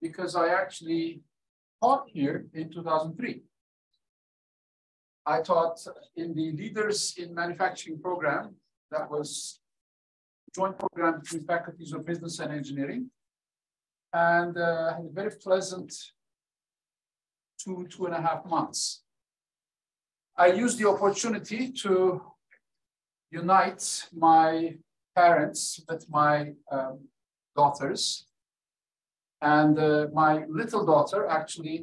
because I actually taught here in 2003. I taught in the Leaders in Manufacturing program. That was a joint program between faculties of business and engineering. And had a very pleasant 2.5 months. I used the opportunity to unite my parents with my daughters. And my little daughter actually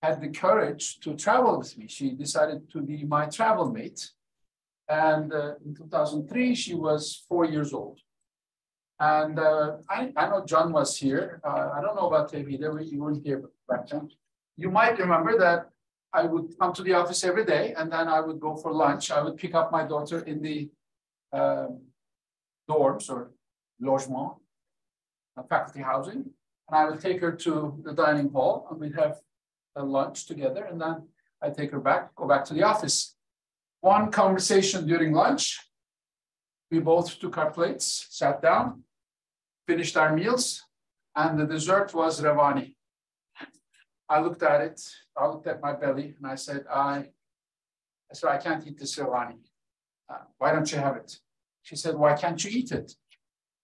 had the courage to travel with me. She decided to be my travel mate. And in 2003, she was 4 years old. And I know John was here. I don't know about David, you weren't here back then. You might remember that I would come to the office every day, and then I would go for lunch. I would pick up my daughter in the dorms or logement, faculty housing, and I would take her to the dining hall, and we'd have a lunch together, and then I'd take her back, go back to the office. One conversation during lunch, we both took our plates, sat down, finished our meals, and the dessert was Revani. I looked at it, I looked at my belly, and I said, I can't eat this Revani. Why don't you have it? She said, why can't you eat it?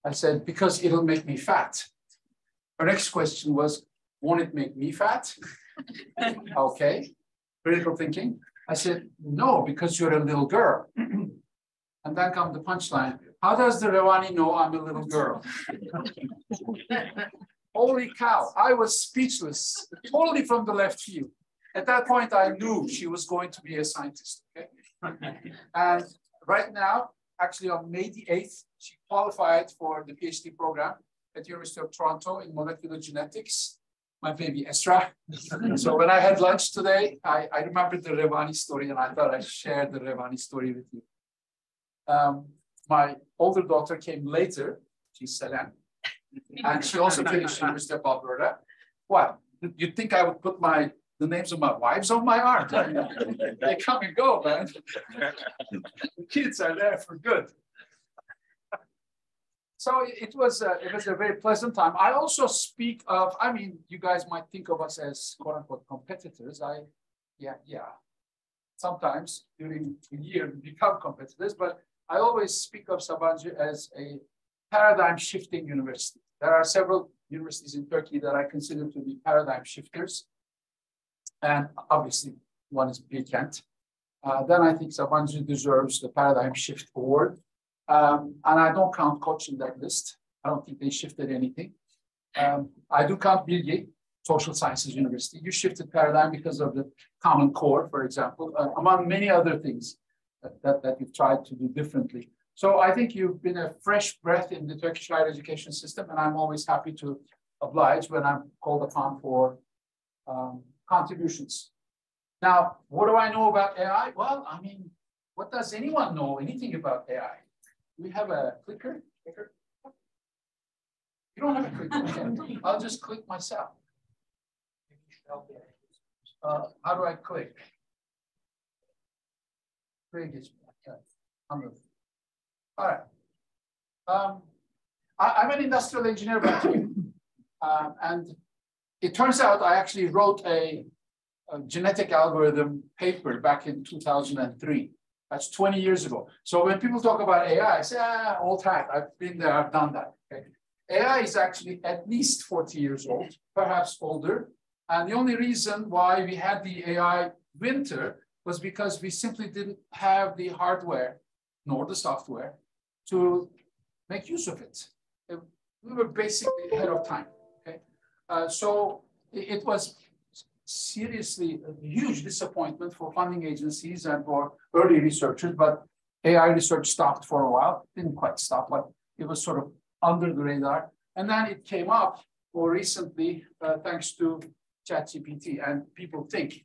I said, because it'll make me fat. Her next question was, won't it make me fat? Okay, critical thinking. I said, no, because you're a little girl. And then comes the punchline. How does the Revani know I'm a little girl? Holy cow, I was speechless, totally from the left field. At that point, I knew she was going to be a scientist, okay? And right now, actually on May the 8th, she qualified for the PhD program at the University of Toronto in molecular genetics. My baby, Esra. So when I had lunch today, I remembered the Revani story, and I thought I'd share the Revani story with you. My older daughter came later. She's Selen. And she also finished University of Alberta. What? You'd think I would put the names of my wives on my arm. They come and go, man. The kids are there for good. So it was a very pleasant time. I also speak of, I mean, you guys might think of us as quote unquote competitors. Sometimes during the year we become competitors, but I always speak of Sabancı as a paradigm shifting university. There are several universities in Turkey that I consider to be paradigm shifters. And obviously one is Bilkent. Then I think Sabancı deserves the paradigm shift award. And I don't count Koç in that list. I don't think they shifted anything. I do count Bilgi, Social Sciences University. You shifted paradigm because of the Common Core, for example, among many other things that you've tried to do differently. So I think you've been a fresh breath in the Turkish higher education system, and I'm always happy to oblige when I'm called upon for contributions. Now, what do I know about AI? Well, I mean, what does anyone know anything about AI? We have a clicker. You don't have a clicker. Okay. I'll just click myself. How do I click? All right. I'm an industrial engineer by training, and it turns out I actually wrote a genetic algorithm paper back in 2003. That's 20 years ago. So when people talk about AI, I say, old hat. I've been there, I've done that. Okay. AI is actually at least 40 years old, perhaps older. And the only reason why we had the AI winter was because we simply didn't have the hardware nor the software to make use of it. We were basically ahead of time. Okay, so it was seriously a huge disappointment for funding agencies and for early researchers. But AI research stopped for a while. Didn't quite stop, but it was sort of under the radar. And then it came up more recently thanks to ChatGPT. And people think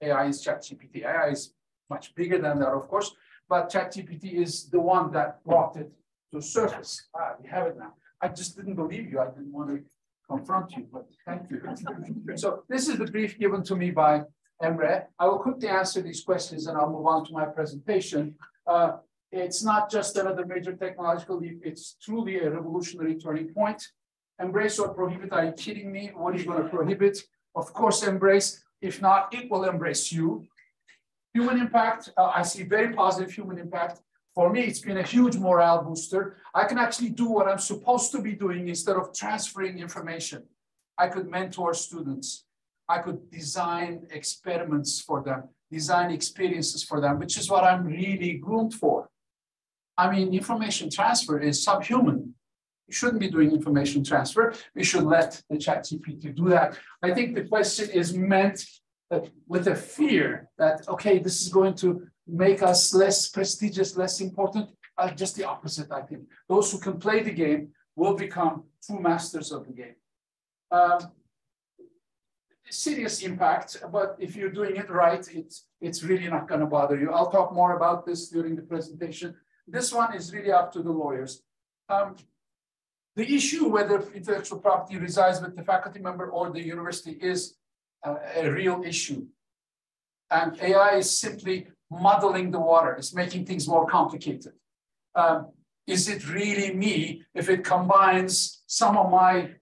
AI is ChatGPT. AI is much bigger than that, of course. But ChatGPT is the one that brought it to the surface. We have it now. I just didn't believe you. I didn't want to confront you, but thank you. So this is the brief given to me by Emre. I will quickly answer these questions and I'll move on to my presentation. It's not just another major technological leap. It's truly a revolutionary turning point. Embrace or prohibit, are you kidding me? What are you going to prohibit? Of course, embrace. If not, it will embrace you. Human impact, I see very positive human impact. For me, it's been a huge morale booster. I can actually do what I'm supposed to be doing instead of transferring information. I could mentor students. I could design experiments for them, design experiences for them, which is what I'm really groomed for. I mean, information transfer is subhuman. You shouldn't be doing information transfer. We should let the ChatGPT do that. I think the question is meant with a fear that, okay, this is going to make us less prestigious, less important. Just the opposite, I think. Those who can play the game will become true masters of the game. Serious impact, but if you're doing it right, it's really not going to bother you. I'll talk more about this during the presentation. This one is really up to the lawyers. The issue whether intellectual property resides with the faculty member or the university is a real issue. And AI is simply muddling the water. It's making things more complicated. Is it really me if it combines some of my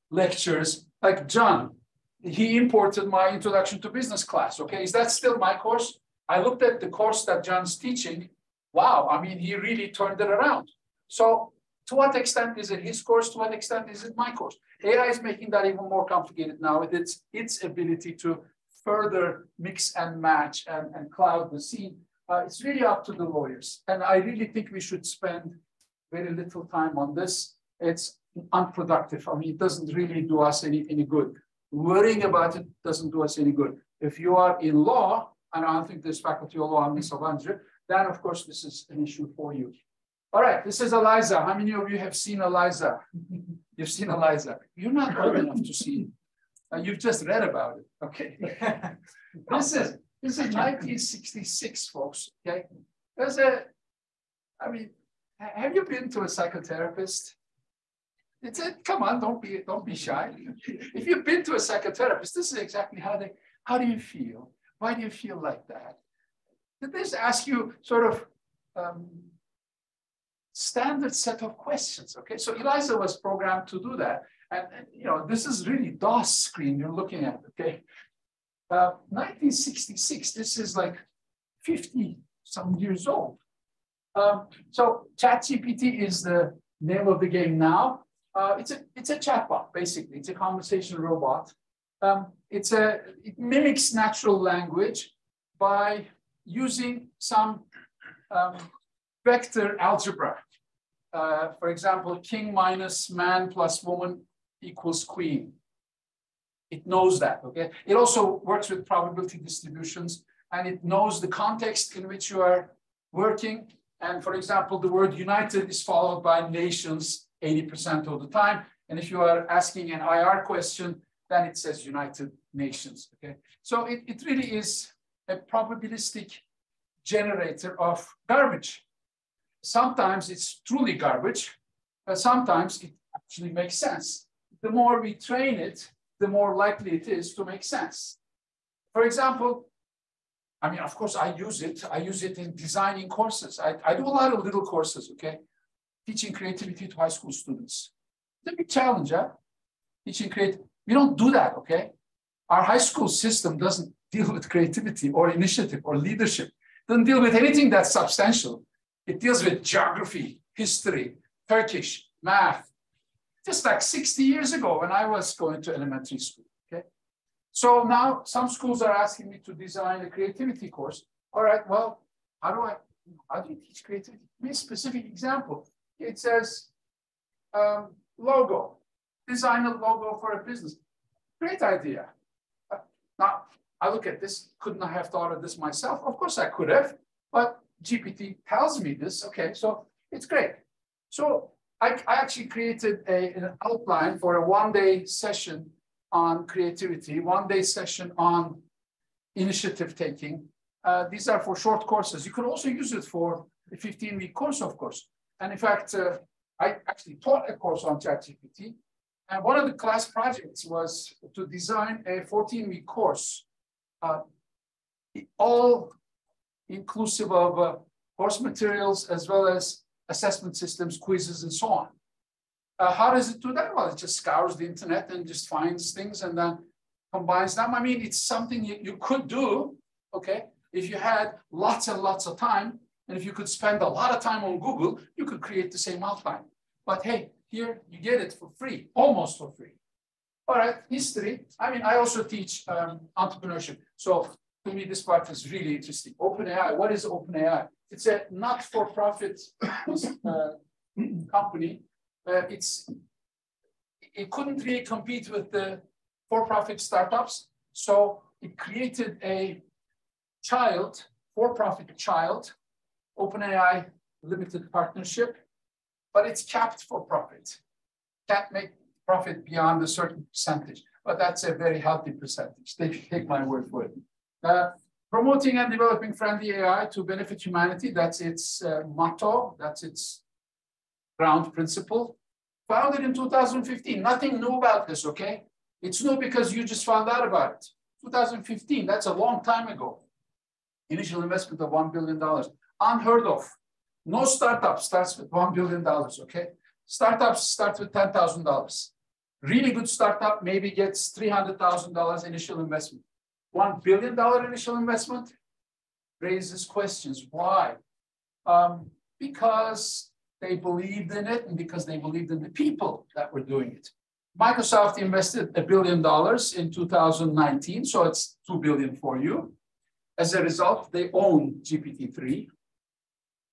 lectures, like John, he imported my introduction to business class, okay? Is that still my course? I looked at the course that John's teaching. Wow, I mean, he really turned it around. So to what extent is it his course? To what extent is it my course? AI is making that even more complicated now with its ability to further mix and match and cloud the scene. It's really up to the lawyers. And I really think we should spend very little time on this. It's unproductive. I mean, it doesn't really do us any good. Worrying about it doesn't do us any good. If you are in law, and I don't think there's faculty of law on Ms. Sabancı, then of course this is an issue for you. All right, this is Eliza. How many of you have seen Eliza? You've seen Eliza. You're not old enough to see it. You've just read about it. Okay. This is 1966, folks. Okay. Have you been to a psychotherapist? Come on, don't be shy. If you've been to a psychotherapist, this is exactly how do you feel? Why do you feel like that? Did this ask you sort of standard set of questions? Okay, so Eliza was programmed to do that. And you know, this is really DOS screen you're looking at, okay? 1966, this is like 50 some years old. So ChatGPT is the name of the game now. It's a chatbot, basically. It's a conversation robot. It mimics natural language by using some vector algebra. For example, king minus man plus woman equals queen. It knows that, okay? It also works with probability distributions, and it knows the context in which you are working. And for example, the word united is followed by nations 80% of the time. And if you are asking an IR question, then it says United Nations, okay? So it really is a probabilistic generator of garbage. Sometimes it's truly garbage, but sometimes it actually makes sense. The more we train it, the more likely it is to make sense. For example, I mean, of course, I use it in designing courses. I do a lot of little courses, okay? Teaching creativity to high school students. It's a big challenge, huh? Teaching creativity. We don't do that, okay? Our high school system doesn't deal with creativity or initiative or leadership. It doesn't deal with anything that's substantial. It deals with geography, history, Turkish, math. Just like 60 years ago when I was going to elementary school, okay? So now some schools are asking me to design a creativity course. All right, well, how do you teach creativity? Give me a specific example. It says logo, design a logo for a business. Great idea. Now, I look at this, couldn't I have thought of this myself? Of course I could have, but GPT tells me this, okay, so it's great. So I actually created an outline for a one-day session on creativity, one-day session on initiative taking. These are for short courses. You can also use it for a 15-week course, of course. And in fact, I actually taught a course on ChatGPT. And one of the class projects was to design a 14-week course, all inclusive of course materials as well as assessment systems, quizzes, and so on. How does it do that? Well, it just scours the internet and just finds things and then combines them. I mean, it's something you could do, okay? If you had lots and lots of time, and if you could spend a lot of time on Google, you could create the same outline. But hey, here you get it for free, almost for free. All right, history. I mean, I also teach entrepreneurship. So to me, this part is really interesting. OpenAI, what is OpenAI? It's a not-for-profit company. It couldn't really compete with the for-profit startups. So it created a for-profit child, OpenAI limited partnership, but it's capped for profit. Can't make profit beyond a certain percentage, but that's a very healthy percentage. Take my word for it. Promoting and developing friendly AI to benefit humanity, that's its motto, that's its ground principle. Founded in 2015, nothing new about this, okay? It's new because you just found out about it. 2015, that's a long time ago. Initial investment of $1 billion, unheard of. No startup starts with $1 billion, okay? Startups start with $10,000. Really good startup maybe gets $300,000 initial investment. $1 billion initial investment raises questions. Why? Because they believed in it and because they believed in the people that were doing it. Microsoft invested $1 billion in 2019, so it's $2 billion for you. As a result, they own GPT-3.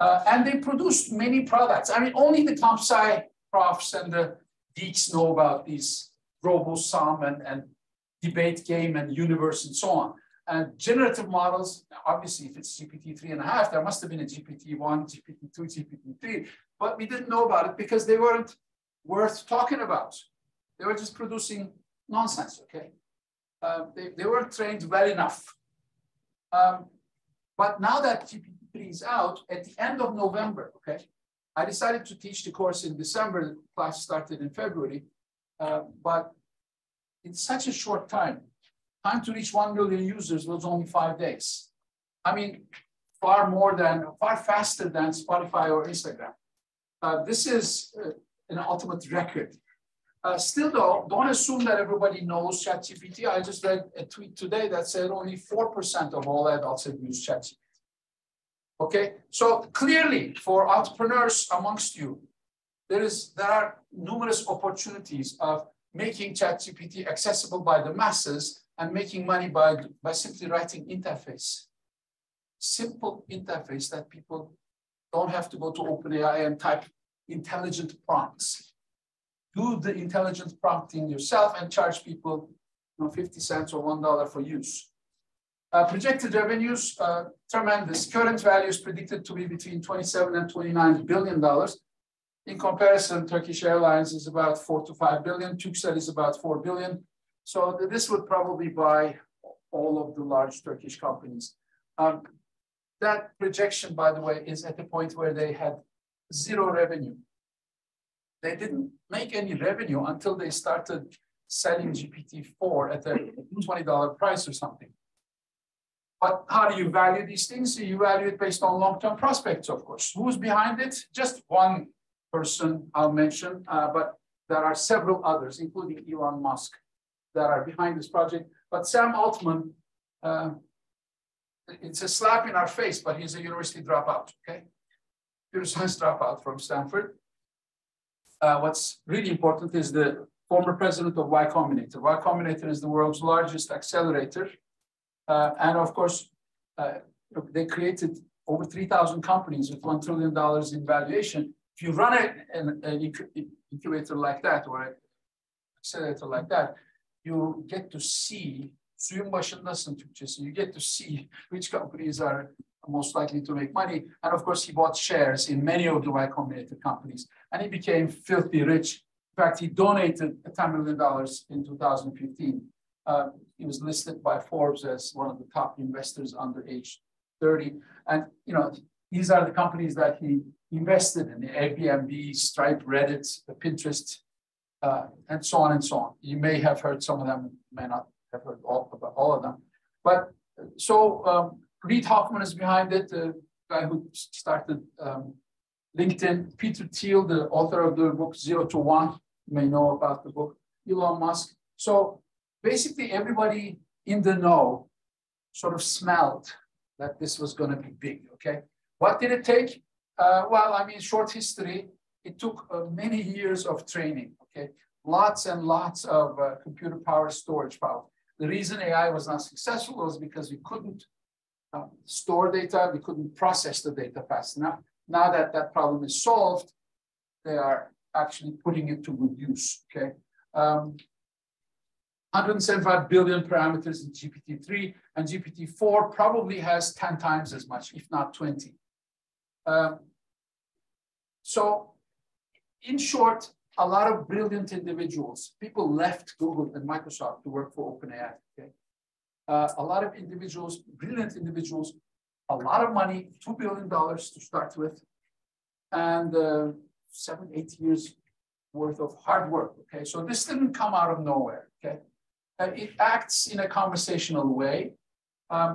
And they produced many products. I mean, only the comp sci profs and the geeks know about these RoboSum and debate game and universe and so on. And generative models, obviously, if it's GPT-3.5, there must have been a GPT-1, GPT-2, GPT-3, but we didn't know about it because they weren't worth talking about. They were just producing nonsense, okay? They weren't trained well enough. But now that GPT-3 is out, at the end of November, okay, I decided to teach the course in December. The class started in February, but in such a short time to reach 1 million users was only 5 days. I mean, far faster than Spotify or Instagram. This is an ultimate record. Still though, don't assume that everybody knows ChatGPT. I just read a tweet today that said only 4% of all adults have used ChatGPT. Okay, so clearly for entrepreneurs amongst you, there are numerous opportunities of making ChatGPT accessible by the masses and making money by simply writing interface. Simple interface that people don't have to go to OpenAI and type intelligent prompts. Do the intelligent prompting yourself and charge people 50 cents or $1 for use. Projected revenues, tremendous. Current values predicted to be between $27 and $29 billion. In comparison, Turkish Airlines is about 4 to 5 billion. Turkcell is about 4 billion. So this would probably buy all of the large Turkish companies. That projection, by the way, is at the point where they had zero revenue. They didn't make any revenue until they started selling GPT-4 at a $20 price or something. But how do you value these things? You value it based on long-term prospects, of course. Who's behind it? Just one person I'll mention, but there are several others, including Elon Musk, that are behind this project. But Sam Altman, it's a slap in our face, but he's a university dropout, okay? Computer science dropout from Stanford. What's really important is the former president of Y Combinator. Y Combinator is the world's largest accelerator. And of course, they created over 3,000 companies with $1 trillion in valuation. If you run an incubator like that or an accelerator like that, you get to see, suyun başındasın Türkçesi, you get to see which companies are most likely to make money. And of course, he bought shares in many of the Y Combinator companies, and he became filthy rich. In fact, he donated $10 million in 2015. He was listed by Forbes as one of the top investors under age 30. And these are the companies that he invested in: Airbnb, Stripe, Reddit, Pinterest, and so on and so on. You may have heard some of them, may not have heard about all of them. But so Reid Hoffman is behind it, the guy who started LinkedIn, Peter Thiel, the author of the book 0 to 1, you may know about the book, Elon Musk. So basically everybody in the know sort of smelled that this was going to be big, okay? What did it take? Well, I mean, short history, it took many years of training, okay? Lots and lots of computer power, storage power. The reason AI was not successful was because we couldn't store data, we couldn't process the data fast enough. Now that that problem is solved, they are actually putting it to good use, okay? 175 billion parameters in GPT-3, and GPT-4 probably has 10 times as much, if not 20. So in short, a lot of brilliant individuals, people left Google and Microsoft to work for OpenAI, okay? A lot of individuals, brilliant individuals, a lot of money, $2 billion to start with, and 7-8 years worth of hard work, okay? So this didn't come out of nowhere, okay? It acts in a conversational way.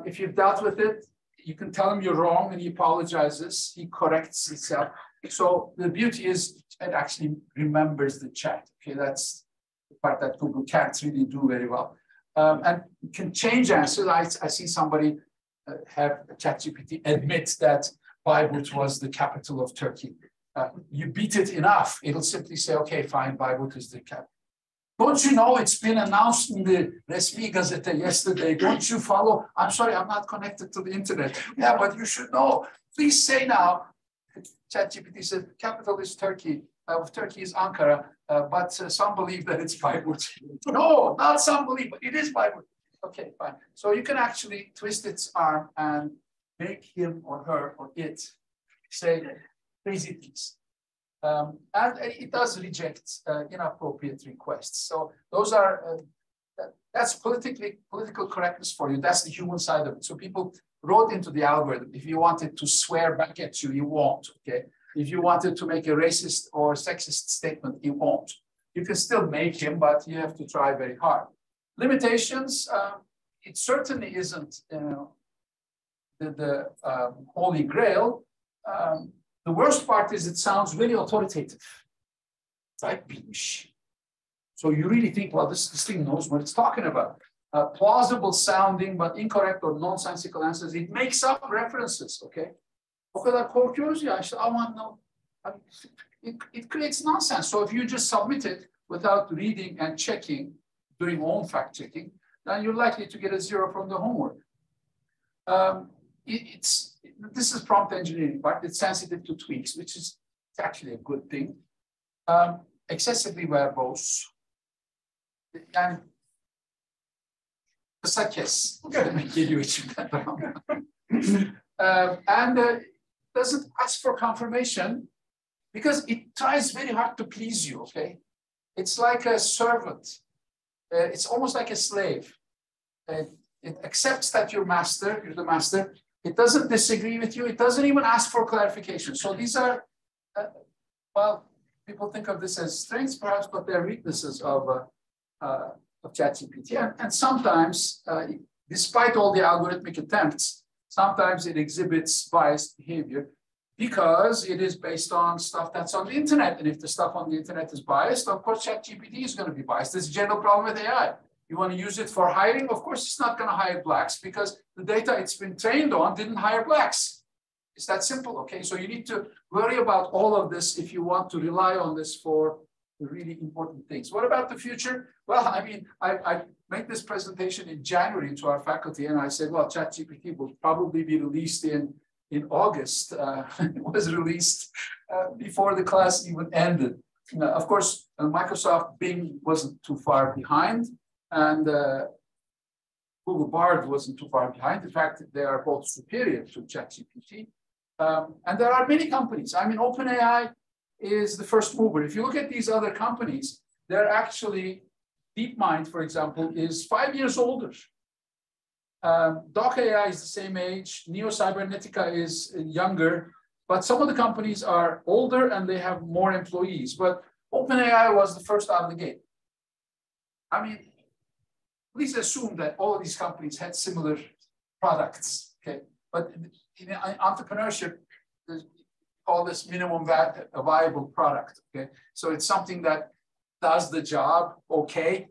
If you've dealt with it, you can tell him you're wrong and he apologizes, he corrects himself. So the beauty is it actually remembers the chat, okay? That's the part that Google can't really do very well. And can change answers. I see somebody have ChatGPT admit that Bayburt was the capital of Turkey. You beat it enough, it'll simply say, okay, fine, Bayburt is the capital. Don't you know it's been announced in the Resmi Gazete yesterday? Don't you follow? I'm sorry, I'm not connected to the internet. Yeah, but you should know. Please say now. ChatGPT said, capital is Turkey. Turkey is Ankara, but some believe that it's Bayburt. No, not some believe, but it is Bayburt. Okay, fine. So you can actually twist its arm and make him or her or it say crazy things. And it does reject inappropriate requests. So those are, that's political correctness for you. That's the human side of it. So people wrote into the algorithm, if you wanted to swear back at you, you won't, okay? If you wanted to make a racist or sexist statement, you won't. You can still make him, but you have to try very hard. Limitations, it certainly isn't the holy grail. The worst part is it sounds really authoritative. It's like English. So you really think, well, this thing knows what it's talking about. Plausible sounding but incorrect or nonsensical answers. It makes up references, okay? O kadar korkuyoruz ya, işte aman no. It creates nonsense. So if you just submit it without reading and checking, doing own fact checking, then you're likely to get a 0 from the homework. This is prompt engineering part. It's sensitive to tweaks, which is actually a good thing. Excessively verbose. Yani kısa kes demek geliyor içimden. And doesn't ask for confirmation because it tries very hard to please you, okay? It's like a servant. It's almost like a slave. It accepts that you're the master. It doesn't disagree with you. It doesn't even ask for clarification. So these are, well, people think of this as strengths perhaps, but they're weaknesses of ChatGPT. And sometimes, despite all the algorithmic attempts, sometimes it exhibits biased behavior because it is based on stuff that's on the internet. And if the stuff on the internet is biased, of course, ChatGPT is going to be biased. This is a general problem with AI. You want to use it for hiring? Of course, it's not going to hire blacks because the data it's been trained on didn't hire blacks. It's that simple, okay? So you need to worry about all of this if you want to rely on this for the really important things. What about the future? Well, I mean, I made this presentation in January to our faculty, and I said, well, ChatGPT will probably be released in August. It was released before the class even ended. Of course, Microsoft Bing wasn't too far behind, and Google Bard wasn't too far behind. In fact, they are both superior to ChatGPT. And there are many companies. I mean, OpenAI is the first mover. If you look at these other companies, they're actually, DeepMind, for example, is 5 years older. Doc.ai is the same age. Neo Cybernetica is younger. But some of the companies are older and they have more employees. But OpenAI was the first out of the gate. I mean, please assume that all of these companies had similar products, okay? But in entrepreneurship, call this minimum viable product. Okay, so it's something that does the job okay,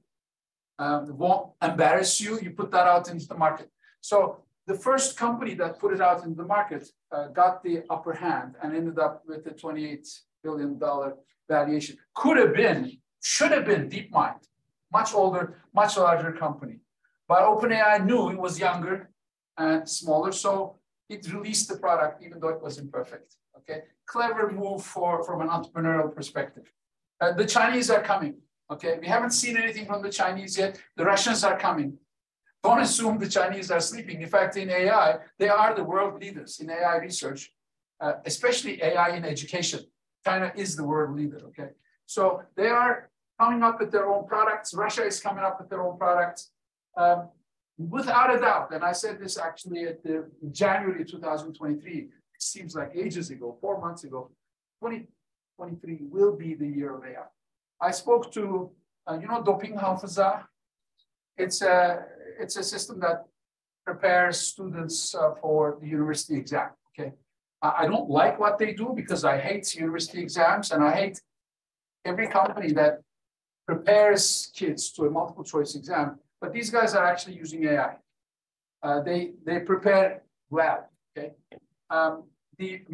won't embarrass you. You put that out into the market. So the first company that put it out into the market got the upper hand and ended up with a $28 billion valuation. Could have been, should have been DeepMind, much older, much larger company. But OpenAI knew it was younger and smaller, so it released the product even though it was imperfect. Okay, clever move from an entrepreneurial perspective. The Chinese are coming. Okay, we haven't seen anything from the Chinese yet. The Russians are coming. Don't assume the Chinese are sleeping. In fact, in AI, they are the world leaders in AI research, especially AI in education. China is the world leader. Okay, so they are coming up with their own products. Russia is coming up with their own products. Without a doubt, and I said this actually at the January 2023, it seems like ages ago, 4 months ago, 2023 will be the year of AI. I spoke to, doping hafıza. It's a system that prepares students for the university exam, okay? I don't like what they do because I hate university exams and I hate every company that prepares kids to a multiple choice exam. But these guys are actually using AI. They prepare well, okay? The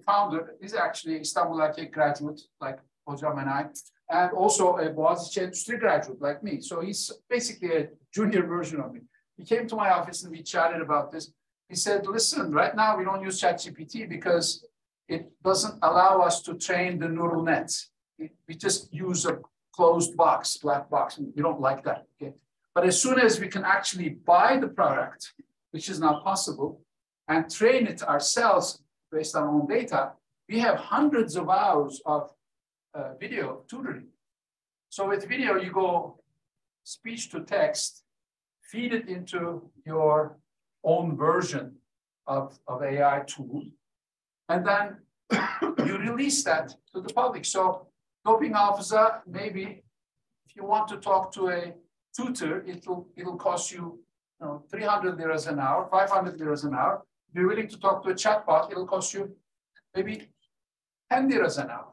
founder, is actually a Istanbul Erkut graduate, like Hocam and I, and also a Boğaziçi Endüstri graduate, like me. So he's basically a junior version of me. He came to my office and we chatted about this. He said, listen, right now we don't use ChatGPT because it doesn't allow us to train the neural nets. We just use a closed box, black box. We don't like that, okay? But as soon as we can actually buy the product, which is now possible, and train it ourselves based on our own data, we have hundreds of hours of video tutoring. So with video, you go speech to text, feed it into your own version of AI tool, and then you release that to the public. So doping hafıza, maybe if you want to talk to a tutor, it'll cost you, 300 liras an hour, 500 liras an hour. If you're willing to talk to a chatbot, it'll cost you maybe 10 liras an hour.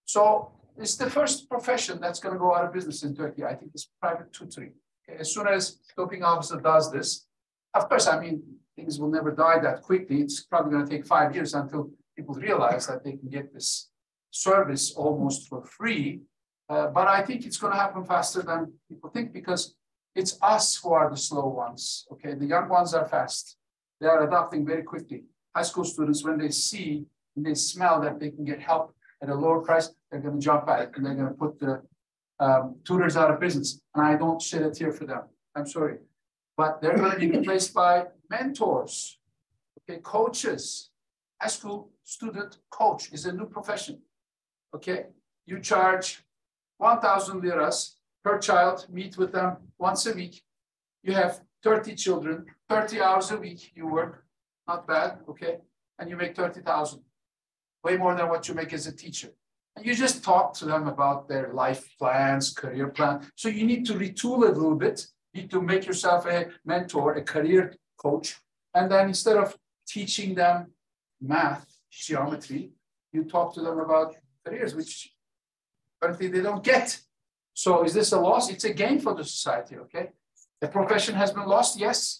So it's the first profession that's going to go out of business in Turkey. I think it's private tutoring. Okay? As soon as doping officer does this, of course, I mean, things will never die that quickly. It's probably going to take 5 years until people realize that they can get this service almost for free. But I think it's going to happen faster than people think because it's us who are the slow ones. Okay, the young ones are fast. They are adopting very quickly. High school students, when they see and they smell that they can get help at a lower price, they're going to jump at it and they're going to put the tutors out of business. And I don't shed a tear for them. I'm sorry. But they're going to be replaced by mentors, okay, coaches. High school student coach is a new profession. Okay, you charge 1,000 liras per child, meet with them once a week. You have 30 children, 30 hours a week you work, not bad, okay? And you make 30,000, way more than what you make as a teacher. And you just talk to them about their life plans, career plan. So you need to retool it a little bit. You need to make yourself a mentor, a career coach. And then instead of teaching them math, geometry, you talk to them about careers, which apparently they don't get. So is this a loss? It's a gain for the society, okay? The profession has been lost, yes,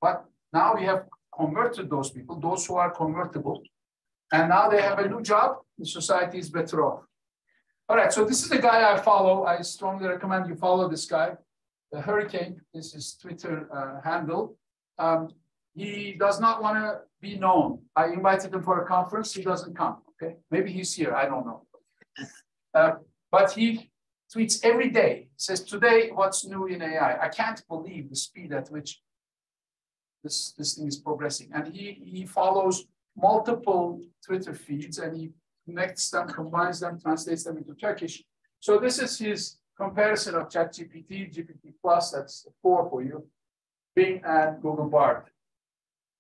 but now we have converted those people, those who are convertible, and now they have a new job. The society is better off. All right, so this is the guy I follow. I strongly recommend you follow this guy. The Hurricane is his Twitter handle. He does not want to be known. I invited him for a conference. He doesn't come, okay? Maybe he's here, I don't know. But he tweets every day. He says, today, what's new in AI? I can't believe the speed at which this thing is progressing. And he follows multiple Twitter feeds and he connects them, combines them, translates them into Turkish. So this is his comparison of ChatGPT, GPT+, that's 4 for you, Bing and Google Bard.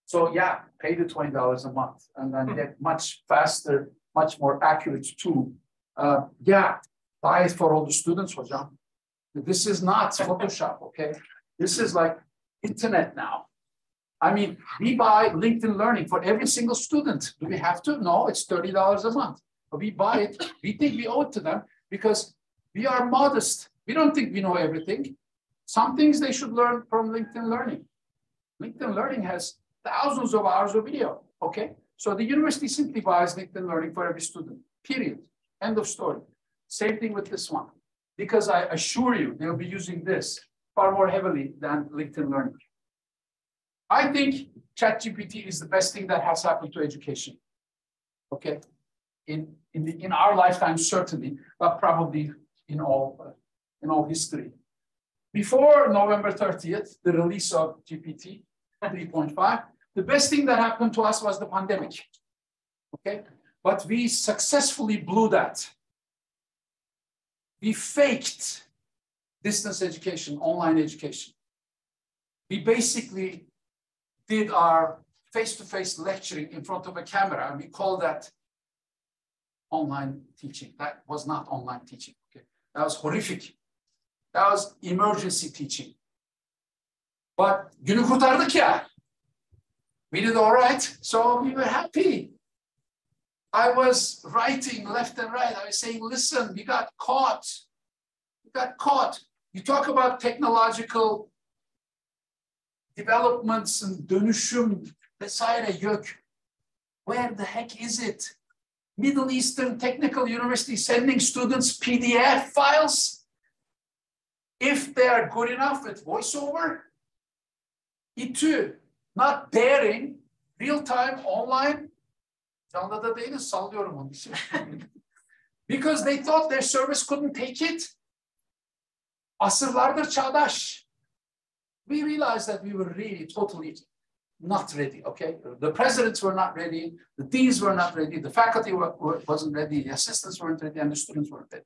So yeah, pay the $20 a month and then get much faster, much more accurate tool. Yeah, buy it for all the students, Hocam. This is not Photoshop, okay? This is like internet now. I mean, we buy LinkedIn Learning for every single student. Do we have to? No, it's $30 a month. But we buy it. We think we owe it to them because we are modest. We don't think we know everything. Some things they should learn from LinkedIn Learning. LinkedIn Learning has thousands of hours of video, okay? So the university simply buys LinkedIn Learning for every student, period. End of story. Same thing with this one. Because I assure you, they'll be using this far more heavily than LinkedIn Learning. I think ChatGPT is the best thing that has happened to education, okay? In our lifetime, certainly, but probably in all history. Before November 30th, the release of GPT 3.5, the best thing that happened to us was the pandemic, okay? But we successfully blew that. We faked distance education, online education. We basically did our face-to-face lecturing in front of a camera, and we call that online teaching. That was not online teaching, okay? That was horrific. That was emergency teaching. But günü kurtardık ya. We did all right, so we were happy. I was writing left and right. I was saying, listen, we got caught. We got caught. You talk about technological developments and dönüşüm vesaire yok. Where the heck is it? Middle Eastern Technical University sending students PDF files. If they are good enough with voiceover, İTÜ not daring real-time online. Canlı da değiliz, sallıyorum onun için. Because they thought their service couldn't take it. Asırlardır çağdaş. We realized that we were really totally not ready, okay? The presidents were not ready, the deans were not ready, the faculty wasn't ready, the assistants weren't ready, and the students weren't ready.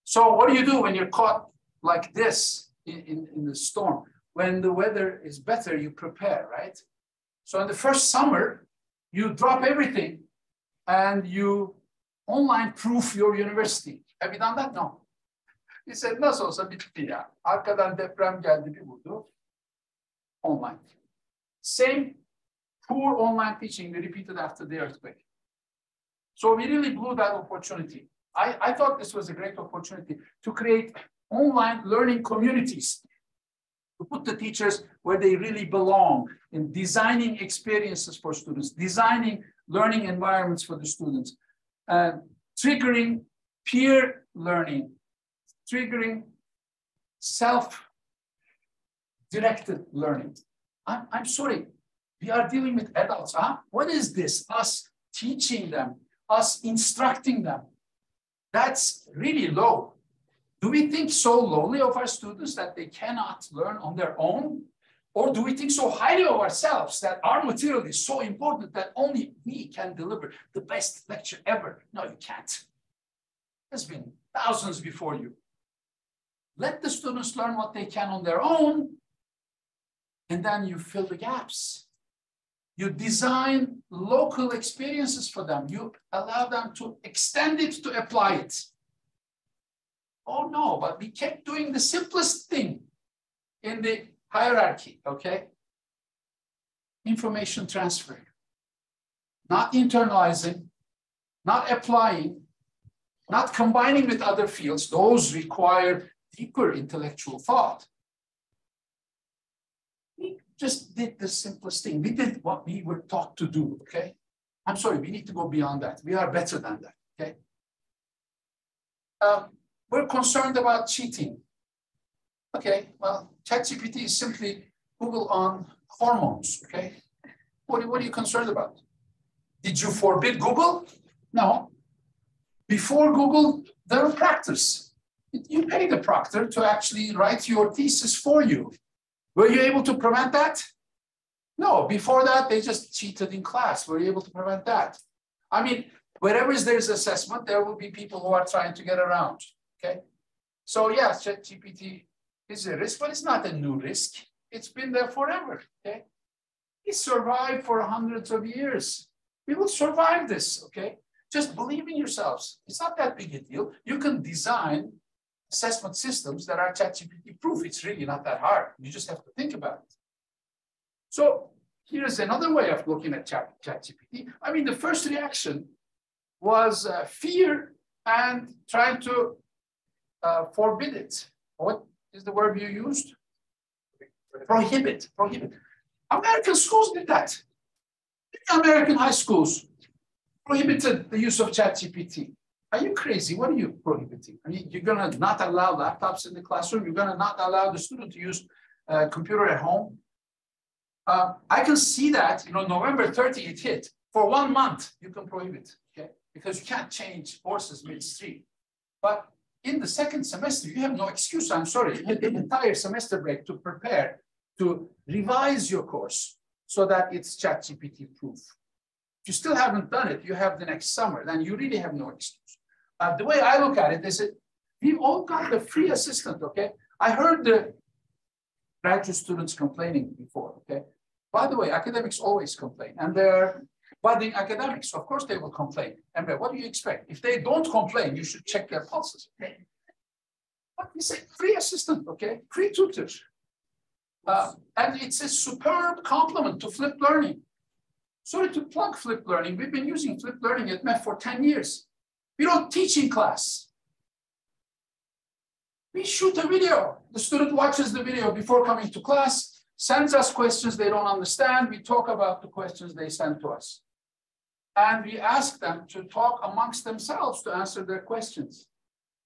So what do when you're caught like this in the storm? When the weather is better, you prepare, right? So in the first summer, you drop everything and you online proof your university. Have you done that? No. He said, nasıl olsa bitti ya. Arkadan deprem geldi bir vurdu. Online. Same poor online teaching we repeated after the earthquake. So we really blew that opportunity. I thought this was a great opportunity to create online learning communities, to put the teachers where they really belong in designing experiences for students, designing learning environments for the students, triggering peer learning, triggering self-directed learning. I'm sorry, we are dealing with adults, huh? What is this? Us teaching them, us instructing them. That's really low. Do we think so lowly of our students that they cannot learn on their own? Or do we think so highly of ourselves that our material is so important that only we can deliver the best lecture ever? No, you can't. There's been thousands before you. Let the students learn what they can on their own, and then you fill the gaps. You design local experiences for them. You allow them to extend it to apply it. Oh no, but we kept doing the simplest thing in the hierarchy, okay? Information transfer. Not internalizing, not applying, not combining with other fields. Those require deeper intellectual thought. We just did the simplest thing. We did what we were taught to do, okay? I'm sorry, we need to go beyond that. We are better than that, okay? We're concerned about cheating. Okay, well, ChatGPT is simply Google on hormones, okay? What are you concerned about? Did you forbid Google? No. Before Google, there were proctors. You paid a proctor to actually write your thesis for you. Were you able to prevent that? No, before that, they just cheated in class. Were you able to prevent that? I mean, wherever there's assessment, there will be people who are trying to get around, okay? So yes, ChatGPT is a risk, but it's not a new risk. It's been there forever, okay? We survived for hundreds of years. We will survive this, okay? Just believe in yourselves. It's not that big a deal. You can design assessment systems that are ChatGPT proof. It's really not that hard. You just have to think about it. So here's another way of looking at ChatGPT. I mean, the first reaction was fear and trying to forbid it. What is the word you used? Prohibit. American schools did that. American high schools prohibited the use of ChatGPT. Are you crazy? What are you prohibiting? I mean, you're going to not allow laptops in the classroom. You're going to not allow the student to use a computer at home. I can see that, November 30, it hit. For 1 month, you can prohibit, okay? Because you can't change courses midstream. But in the second semester, you have no excuse. I'm sorry. You had the entire semester break to prepare, to revise your course so that it's ChatGPT proof. If you still haven't done it, you have the next summer, then you really have no excuse. The way I look at it is that we've all got the free assistant, okay? I heard the graduate students complaining before, okay? By the way, academics always complain, and they're budding academics. Of course, they will complain. And what do you expect? If they don't complain, you should check their pulses. Okay? But we say free assistant, okay? Free tutor. And it's a superb complement to flipped learning. Sorry to plug flipped learning. We've been using flipped learning at MEF for 10 years. We don't teach in class. We shoot a video. The student watches the video before coming to class, sends us questions they don't understand. We talk about the questions they send to us. And we ask them to talk amongst themselves to answer their questions.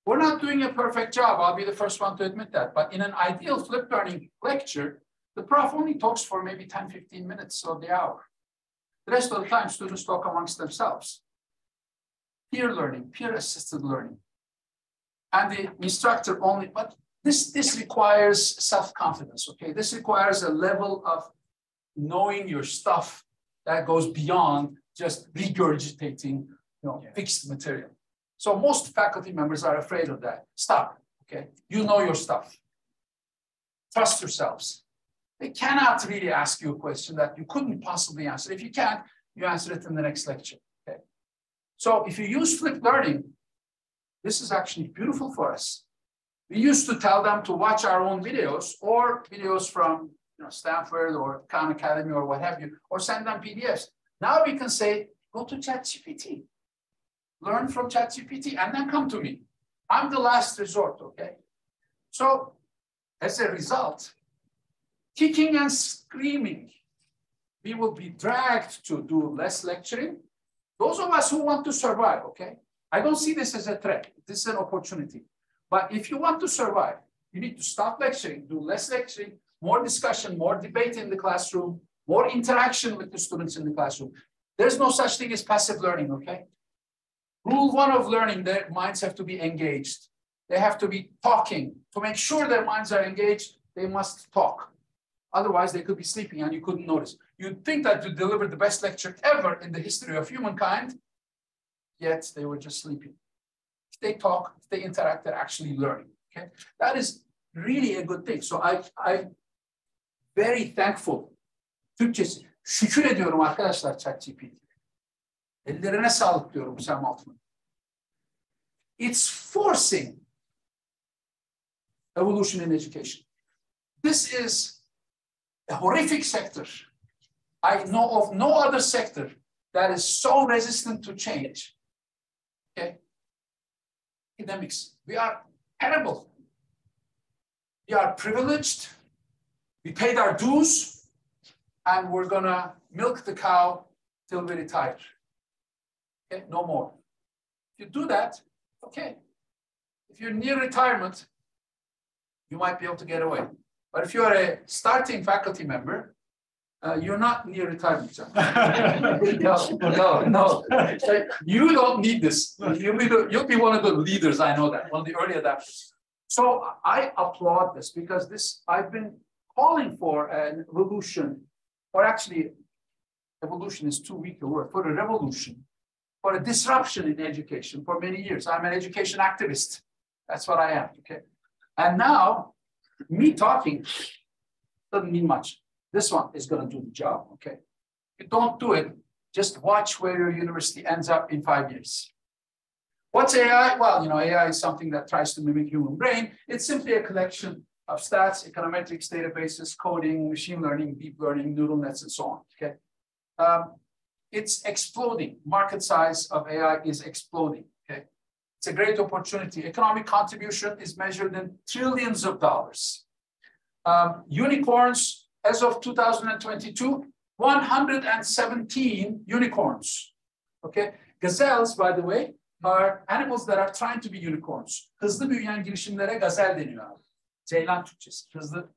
We're not doing a perfect job. I'll be the first one to admit that. But in an ideal flipped learning lecture, the prof only talks for maybe 10, 15 minutes of the hour. The rest of the time, students talk amongst themselves. Peer learning, peer-assisted learning. And the instructor only, but this requires self-confidence, okay? This requires a level of knowing your stuff that goes beyond just regurgitating, fixed material. So most faculty members are afraid of that. Stop, okay? You know your stuff. Trust yourselves. They cannot really ask you a question that you couldn't possibly answer. If you can't, you answer it in the next lecture, okay? So if you use flipped learning, this is actually beautiful for us. We used to tell them to watch our own videos or videos from Stanford or Khan Academy or what have you, or send them PDFs. Now we can say, go to ChatGPT, learn from ChatGPT, and then come to me. I'm the last resort, okay? So as a result, kicking and screaming, we will be dragged to do less lecturing. Those of us who want to survive, okay? I don't see this as a threat. This is an opportunity. But if you want to survive, you need to stop lecturing, do less lecturing, more discussion, more debate in the classroom, more interaction with the students in the classroom. There's no such thing as passive learning, okay? Rule 1 of learning, their minds have to be engaged. They have to be talking. To make sure their minds are engaged, they must talk. Otherwise, they could be sleeping and you couldn't notice. You'd think that you delivered the best lecture ever in the history of humankind, yet they were just sleeping. If they talk, if they interact, they're actually learning, okay? That is really a good thing. So I'm very thankful. Türkçesi, şükür ediyorum arkadaşlar ChatGPT. Ellerine sağlık diyorum Sam Altman. It's forcing evolution in education. This is a horrific sector. I know of no other sector that is so resistant to change. Okay? Academics, we are terrible. We are privileged. We paid our dues, and we're gonna milk the cow till we retire. Okay, no more. If you do that, okay. If you're near retirement, you might be able to get away. But if you're a starting faculty member, you're not near retirement. No. You don't need this. You'll be one of the leaders, I know that, one of the early adopters. So I applaud this because I've been calling for an evolution, or actually evolution is too weak a word, for a revolution, for a disruption in education for many years. I'm an education activist. That's what I am, okay? And now, me talking doesn't mean much. This one is going to do the job, okay? If you don't do it, just watch where your university ends up in 5 years. What's AI? Well, AI is something that tries to mimic human brain. It's simply a collection of stats, econometrics, databases, coding, machine learning, deep learning, neural nets, and so on. Okay, it's exploding. Market size of AI is exploding. Okay, it's a great opportunity. Economic contribution is measured in trillions of dollars. Unicorns, as of 2022, 117 unicorns. Okay, gazelles, by the way, are animals that are trying to be unicorns. Hızlı büyüyen girişimlere gazel deniyor abi. Ceylan Türkçesi, hızlı.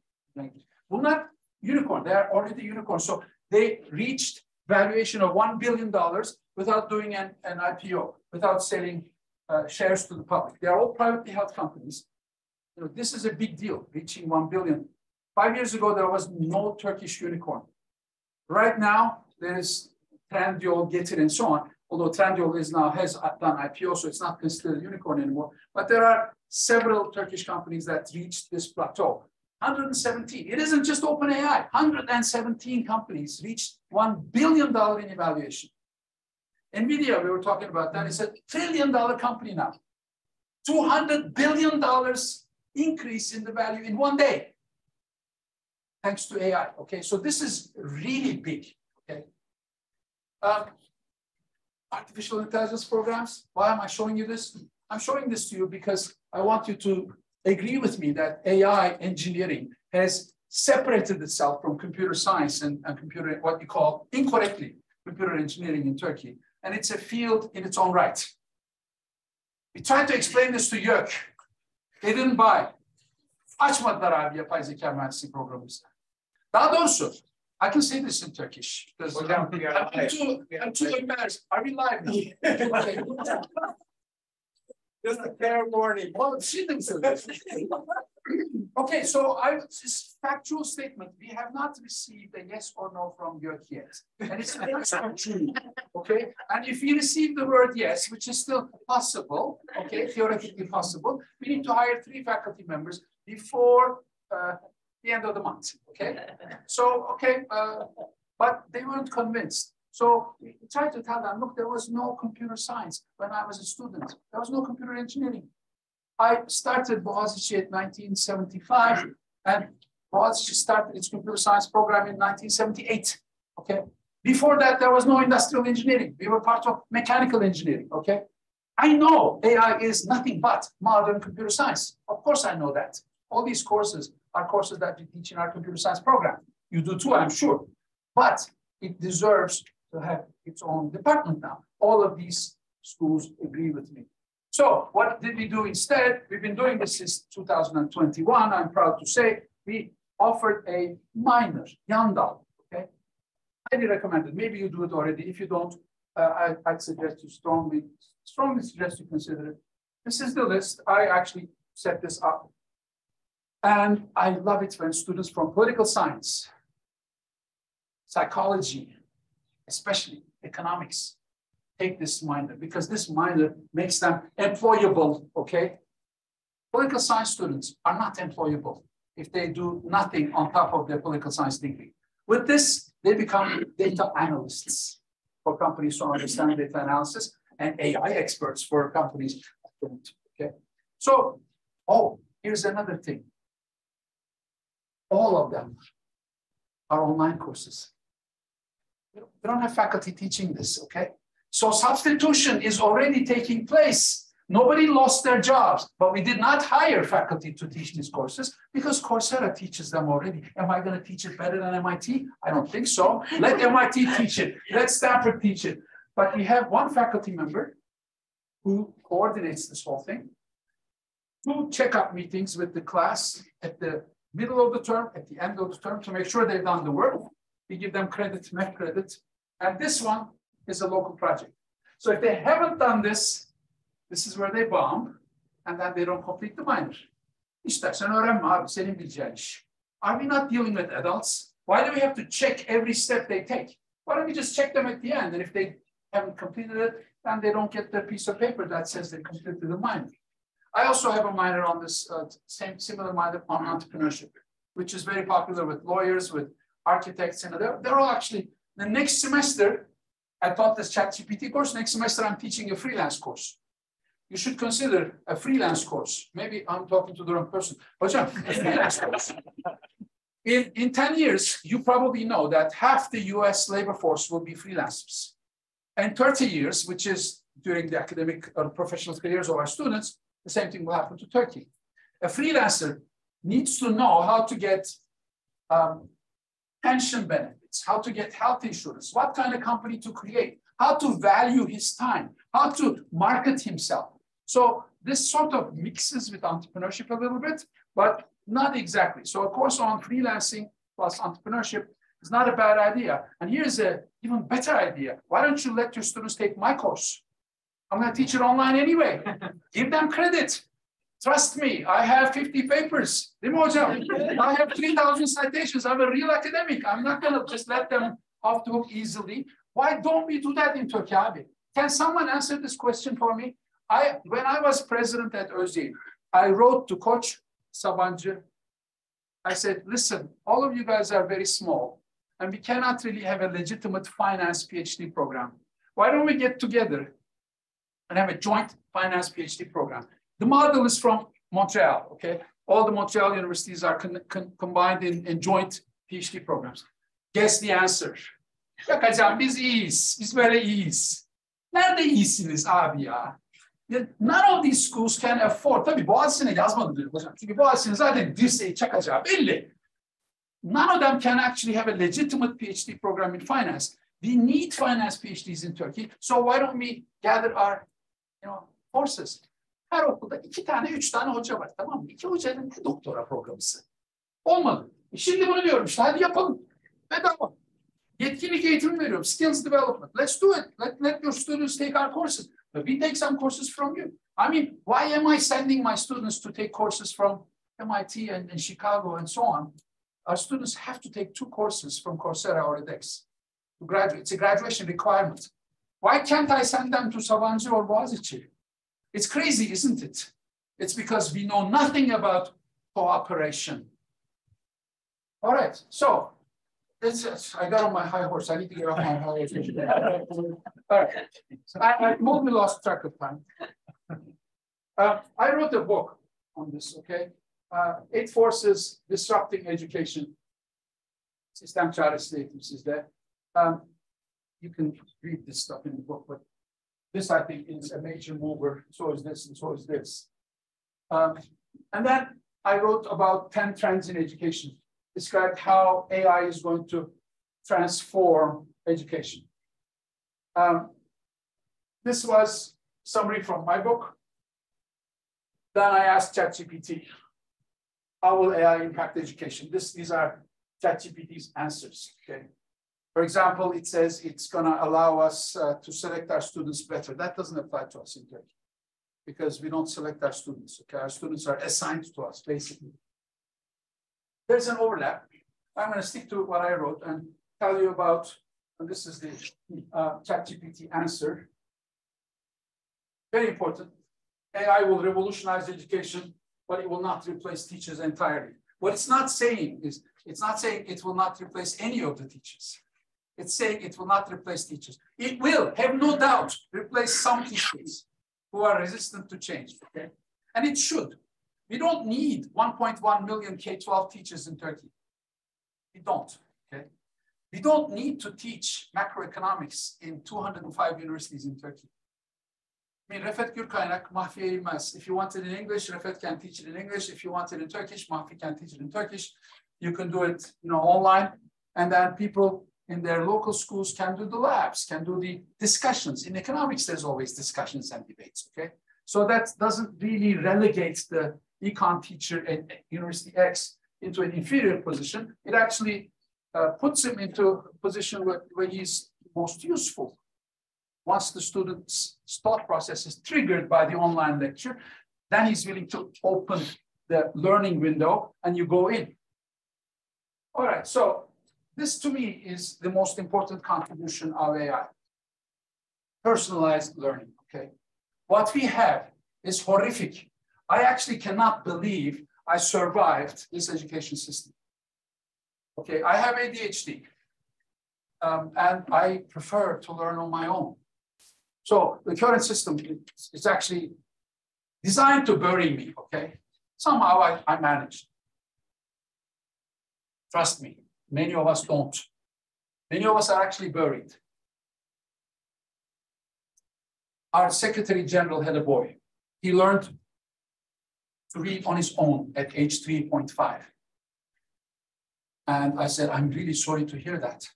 Bunlar unicorn, they are already unicorn. So they reached valuation of $1 billion without doing an IPO, without selling shares to the public. They are all privately held companies. You know, this is a big deal, reaching 1 billion. 5 years ago, there was no Turkish unicorn. Right now, there is Trendyol, Getir, and so on. Although Trendyol has done IPO, so it's not considered a unicorn anymore. But there are several Turkish companies that reached this plateau. 117. It isn't just OpenAI. 117 companies reached $1 billion in evaluation. NVIDIA, we were talking about that. It's $1 trillion company now. $200 billion increase in the value in one day, thanks to AI. Okay, so this is really big. Okay. Artificial intelligence programs. Why am I showing you this? I'm showing this to you because I want you to agree with me that AI engineering has separated itself from computer science and computer, what you call incorrectly, computer engineering in Turkey. And it's a field in its own right. We tried to explain this to YÖK. They didn't buy. Açmadılar abi yapay zeka mühendisliği programımızı. Daha doğrusu, I can say this in Turkish. Because I'm too embarrassed. Are we live now? Just a fair warning. Well, she didn't say this. Okay, so this factual statement, we have not received a yes or no from YÖK yet. And it's not true, okay? And if we receive the word yes, which is still possible, okay, theoretically possible, we need to hire 3 faculty members before the end of the month, okay? So, okay, but they weren't convinced. So we tried to tell them, look, there was no computer science when I was a student. There was no computer engineering. I started Boğaziçi in 1975, and Boğaziçi started its computer science program in 1978, okay? Before that, there was no industrial engineering. We were part of mechanical engineering, okay? I know AI is nothing but modern computer science. Of course I know that. All these courses are courses that we teach in our computer science program. You do too, I'm sure. But it deserves to have its own department now. All of these schools agree with me. So what did we do instead? We've been doing this since 2021. I'm proud to say we offered a minor, Yandal, okay? Highly recommended. Maybe you do it already. If you don't, I'd suggest you strongly suggest you consider it. This is the list. I actually set this up. And I love it when students from political science, psychology, especially economics, take this minor, because this minor makes them employable, okay? Political science students are not employable if they do nothing on top of their political science degree. With this, they become data analysts for companies who understand data analysis and AI experts for companies, okay? So, here's another thing. All of them are online courses. We don't have faculty teaching this, okay? So substitution is already taking place. Nobody lost their jobs, but we did not hire faculty to teach these courses because Coursera teaches them already. Am I going to teach it better than MIT? I don't think so. Let MIT teach it. Let Stanford teach it. But we have one faculty member who coordinates this whole thing, 2 checkup meetings with the class at the middle of the term, at the end of the term, to make sure they've done the work. We give them credit, MEC credit. And this one is a local project. So if they haven't done this, this is where they bomb, and then they don't complete the minor. İstersen öğrenme abi, senin bileceğin iş. Are we not dealing with adults? Why do we have to check every step they take? Why don't we just check them at the end? And if they haven't completed it, then they don't get their piece of paper that says they completed the minor. I also have a minor on this, similar minor on entrepreneurship, which is very popular with lawyers, with architects, and they're all actually, the next semester, I taught this ChatGPT course. Next semester, I'm teaching a freelance course. you should consider a freelance course. Maybe I'm talking to the wrong person. But a freelance course. In 10 years, you probably know that half the US labor force will be freelancers. And 30 years, which is during the academic or professional careers of our students, the same thing will happen to Turkey. A freelancer needs to know how to get pension benefits, how to get health insurance, what kind of company to create, how to value his time, how to market himself. So this sort of mixes with entrepreneurship a little bit, but not exactly. So a course on freelancing plus entrepreneurship is not a bad idea. And here's an even better idea. Why don't you let your students take my course? I'm going to teach it online anyway. Give them credit. Trust me, I have 50 papers. I have 3,000 citations. I'm a real academic. I'm not going to just let them off the hook easily. Why don't we do that in Turkey? Can someone answer this question for me? When I was president at Özyeğin, I wrote to Coach Sabancı. I said, listen, all of you guys are very small, and we cannot really have a legitimate finance PhD program. Why don't we get together and have a joint finance PhD program? The model is from Montreal, okay? All the Montreal universities are combined in joint PhD programs. Guess the answer. Yakacağım, biz iyiyiz. Biz böyle iyiyiz. Nerede iyisiniz abi ya? None of these schools can afford. Tabii Boğaziçi'ne yazmadım diyorum hocam. Çünkü Boğaziçi'nin zaten dirseği çakacağı belli. None of them can actually have a legitimate PhD program in finance. We need finance PhDs in Turkey. So why don't we gather our forces? Her okulda 2 tane, 3 tane hoca var, tamam mı? 2 hocanın ne doktora programısı? Olmadı. Şimdi bunu diyorum işte, hadi yapalım. Bedava. Yetkinlik eğitimi veriyorum. Skills development. Let's do it. Let your students take our courses. But we take some courses from you. I mean, why am I sending my students to take courses from MIT and Chicago and so on? Our students have to take 2 courses from Coursera or edX to graduate. It's a graduation requirement. Why can't I send them to Sabancı or Boğaziçi? It's crazy, isn't it? It's because we know nothing about cooperation. All right, so I got on my high horse. I need to get off my high horse. All right, so I totally lost track of time. I wrote a book on this, okay? 8 Forces Disrupting Education. Sistem çaresi eğitim sizde. You can read this stuff in the book, but this, I think, is a major mover. So is this, and so is this. And then I wrote about 10 trends in education, described how AI is going to transform education. This was a summary from my book. Then I asked ChatGPT, how will AI impact education? These are ChatGPT's answers, okay? For example, it says it's going to allow us to select our students better. That doesn't apply to us in Turkey because we don't select our students. Okay, our students are assigned to us, basically. There's an overlap. I'm going to stick to what I wrote and tell you about, and this is the ChatGPT answer. Very important. AI will revolutionize education, but it will not replace teachers entirely. What it's not saying is, it's not saying it will not replace any of the teachers. It's saying it will not replace teachers. It will, have no doubt, replace some teachers who are resistant to change, okay? And it should. We don't need 1.1 million K-12 teachers in Turkey. We don't, okay? We don't need to teach macroeconomics in 205 universities in Turkey. I mean, Refet Gürkaynak, Mahfiye İlmez. If you want it in English, Refet can teach it in English. If you want it in Turkish, Mahfi can teach it in Turkish. You can do it, online. And then people in their local schools can do the labs, can do the discussions. In economics, there's always discussions and debates, okay? So that doesn't really relegate the econ teacher at University X into an inferior position. It actually puts him into a position where he's most useful. Once the student's thought process is triggered by the online lecture, then he's willing to open the learning window and you go in. All right, so this to me is the most important contribution of AI. Personalized learning, okay? What we have is horrific. I actually cannot believe I survived this education system. Okay, I have ADHD and I prefer to learn on my own. So the current system is actually designed to bury me, okay? Somehow I managed. Trust me, many of us don't. Many of us are actually buried. Our Secretary General had a boy. He learned to read on his own at age 3.5. And I said, I'm really sorry to hear that.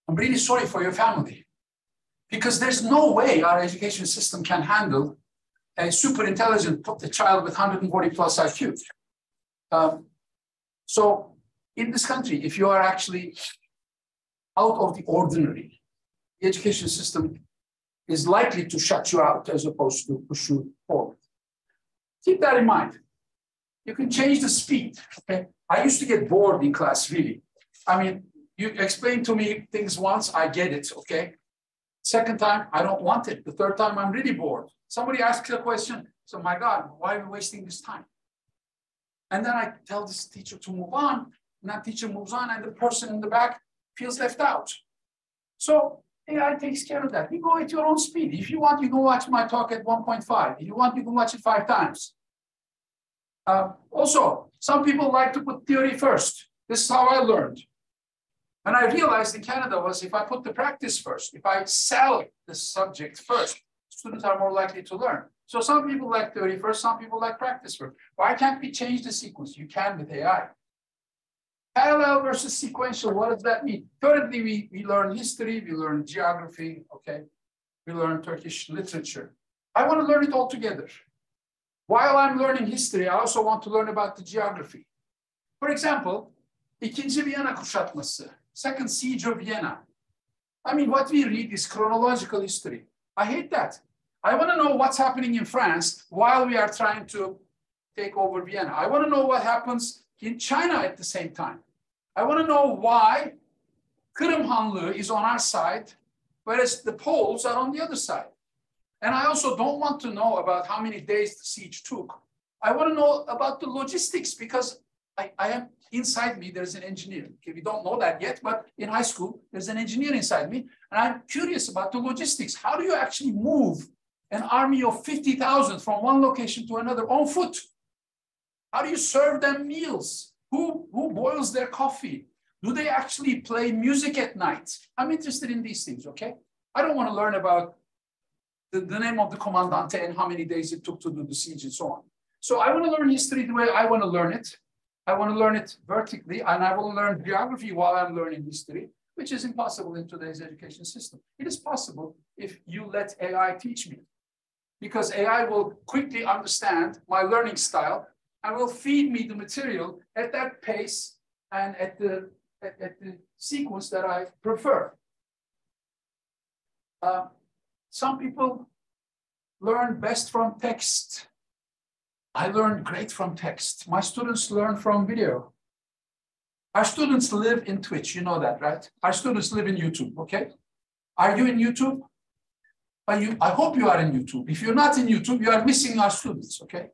I'm really sorry for your family. Because there's no way our education system can handle a super intelligent child with 140 plus IQ. So in this country, if you are actually out of the ordinary, the education system is likely to shut you out as opposed to push you forward. Keep that in mind. You can change the speed, okay? I used to get bored in class, really. I mean, you explain to me things once, I get it, okay? Second time, I don't want it. The third time, I'm really bored. Somebody asks a question, so my God, why are we wasting this time? And then I tell this teacher to move on, and that teacher moves on, and the person in the back feels left out. So AI takes care of that. You go at your own speed. If you want, you can watch my talk at 1.5. If you want, you can watch it 5 times. Also, some people like to put theory first. This is how I learned. And I realized in Canada was if I put the practice first, if I sell the subject first, students are more likely to learn. So some people like theory first, some people like practice first. Why can't we change the sequence? You can with AI. Parallel versus sequential, what does that mean? Currently, we learn history, we learn geography, okay? We learn Turkish literature. I want to learn it all together. While I'm learning history, I also want to learn about the geography. For example, İkinci Viyana kuşatması, Second Siege of Vienna. I mean, what we read is chronological history. I hate that. I want to know what's happening in France while we are trying to take over Vienna. I want to know what happens in China at the same time. I want to know why Kırım Hanlığı is on our side, whereas the Poles are on the other side. And I also don't want to know about how many days the siege took. I want to know about the logistics because I am inside me, there's an engineer. Okay, we don't know that yet, but in high school, there's an engineer inside me. And I'm curious about the logistics. How do you actually move an army of 50,000 from one location to another on foot? How do you serve them meals? Who boils their coffee? Do they actually play music at night? I'm interested in these things, okay? I don't want to learn about the name of the comandante and how many days it took to do the siege and so on. So I want to learn history the way I want to learn it. I want to learn it vertically, and I will learn geography while I'm learning history, which is impossible in today's education system. It is possible if you let AI teach me, because AI will quickly understand my learning style and will feed me the material at that pace and at the sequence that I prefer. Some people learn best from text. I learn great from text. My students learn from video. Our students live in Twitch, you know that, right? Our students live in YouTube, okay? Are you in YouTube? I hope you are in YouTube. If you're not in YouTube, you are missing our students, okay?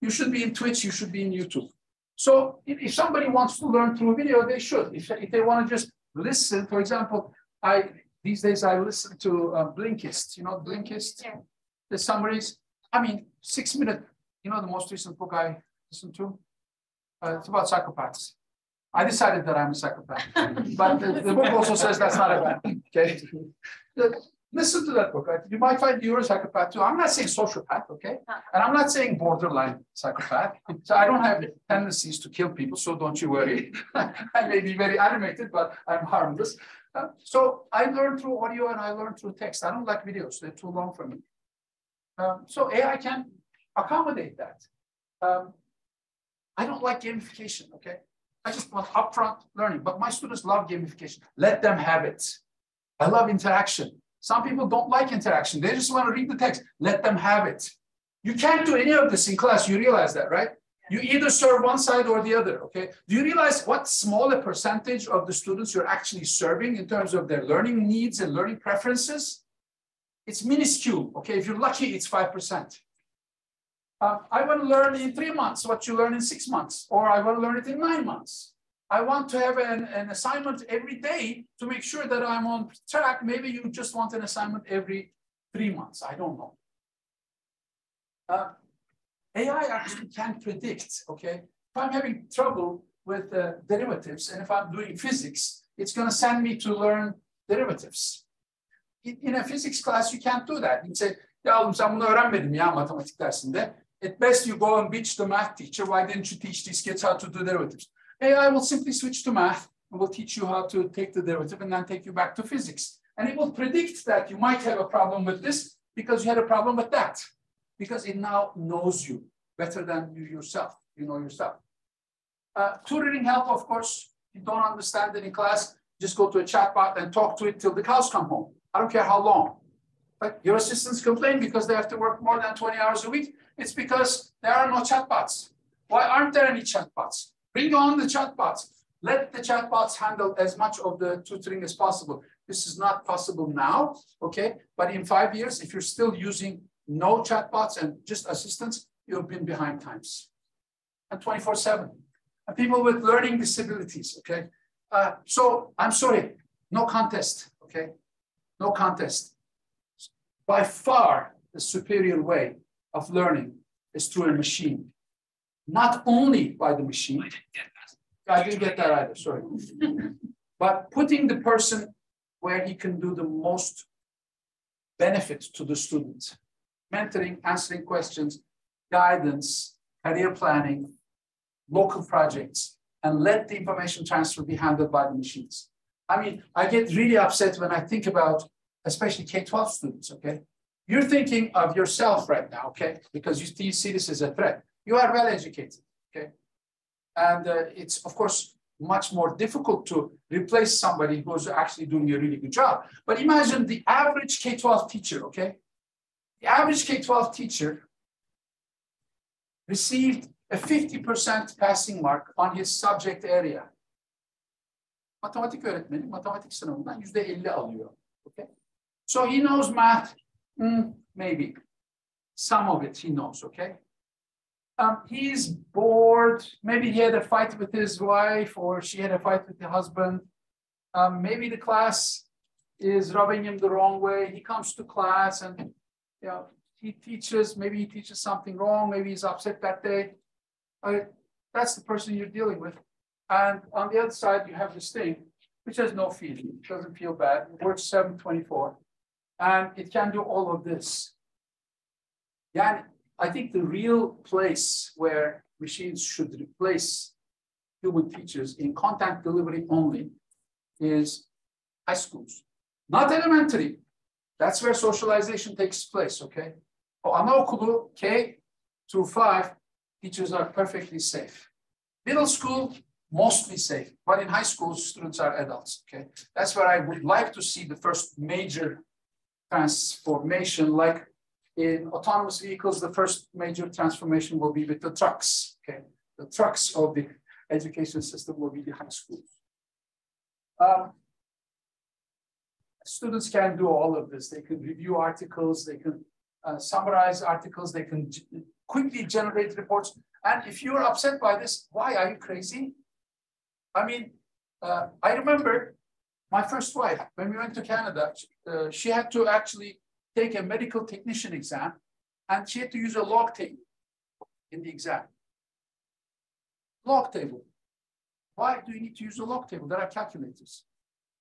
You should be in Twitch, you should be in YouTube. So if somebody wants to learn through video, they should. If they want to just listen, for example, these days I listen to Blinkist, you know, Blinkist, yeah. The summaries, I mean, 6 minutes. You know, the most recent book I listened to, it's about psychopaths. I decided that I'm a psychopath, but the book also says that's not a bad thing, okay? Listen to that book. Right? You might find you're a psychopath too. I'm not saying sociopath, okay? And I'm not saying borderline psychopath. So I don't have tendencies to kill people, so don't you worry. I may be very animated, but I'm harmless. So I learn through audio and I learn through text. I don't like videos. They're too long for me. So AI can accommodate that. I don't like gamification, okay? I just want upfront learning, but my students love gamification. Let them have it. I love interaction. Some people don't like interaction. They just want to read the text. Let them have it. You can't do any of this in class. You realize that, right? You either serve one side or the other, okay? Do you realize what smaller percentage of the students you're actually serving in terms of their learning needs and learning preferences? It's minuscule, okay? If you're lucky, it's 5%. I want to learn in 3 months what you learn in 6 months, or I want to learn it in 9 months. I want to have an assignment every day to make sure that I'm on track. Maybe you just want an assignment every 3 months. I don't know. AI actually can predict, okay? If I'm having trouble with derivatives, and if I'm doing physics, it's going to send me to learn derivatives. In a physics class, you can't do that. You say, ya oğlum sen bunu öğrenmedin ya matematik dersinde. At best you go and bitch the math teacher. Why didn't you teach these kids how to do derivatives? AI will simply switch to math and will teach you how to take the derivative and then take you back to physics. And it will predict that you might have a problem with this because you had a problem with that. Because it now knows you better than you yourself. You know yourself. Tutoring help, of course. If you don't understand it in class, just go to a chatbot and talk to it till the cows come home. I don't care how long. But your assistants complain because they have to work more than 20 hours a week. It's because there are no chatbots. Why aren't there any chatbots? Bring on the chatbots. Let the chatbots handle as much of the tutoring as possible. This is not possible now, okay? But in 5 years, if you're still using no chatbots and just assistants, you've been behind times. And 24/7. And people with learning disabilities, okay? So I'm sorry, no contest, okay? No contest. By far, the superior way of learning is through a machine. Not only by the machine. I didn't get that either, sorry. But putting the person where he can do the most benefit to the student. Mentoring, answering questions, guidance, career planning, local projects, and let the information transfer be handled by the machines. I mean, I get really upset when I think about, especially K-12 students, okay? You're thinking of yourself right now, okay? Because you see this as a threat. You are well educated, okay? And it's, of course, much more difficult to replace somebody who's actually doing a really good job. But imagine the average K-12 teacher, okay? The average K-12 teacher received a 50% passing mark on his subject area. Matematik öğretmeni matematik sınavından %50 alıyor. Okay? So he knows math, maybe. Some of it he knows, okay? He's bored. Maybe he had a fight with his wife or she had a fight with the husband. Maybe the class is rubbing him the wrong way. He comes to class and you know, maybe he teaches something wrong. Maybe he's upset that day. That's the person you're dealing with. And on the other side, you have this thing, which has no feeling. It doesn't feel bad. It works 7/24. And it can do all of this. Yeah, I think the real place where machines should replace human teachers in content delivery only is high schools, not elementary. That's where socialization takes place, okay? Anaokulu, K through 5, teachers are perfectly safe. Middle school, mostly safe, but in high school, students are adults, okay? That's where I would like to see the first major transformation, like in autonomous vehicles, the first major transformation will be with the trucks, okay? The trucks of the education system will be the high schools. Students can do all of this. They can review articles, they can summarize articles, they can quickly generate reports. And if you're upset by this, why are you crazy? I mean, I remember my first wife, when we went to Canada, she had to actually take a medical technician exam and she had to use a log table in the exam. Log table. Why do you need to use a log table? There are calculators.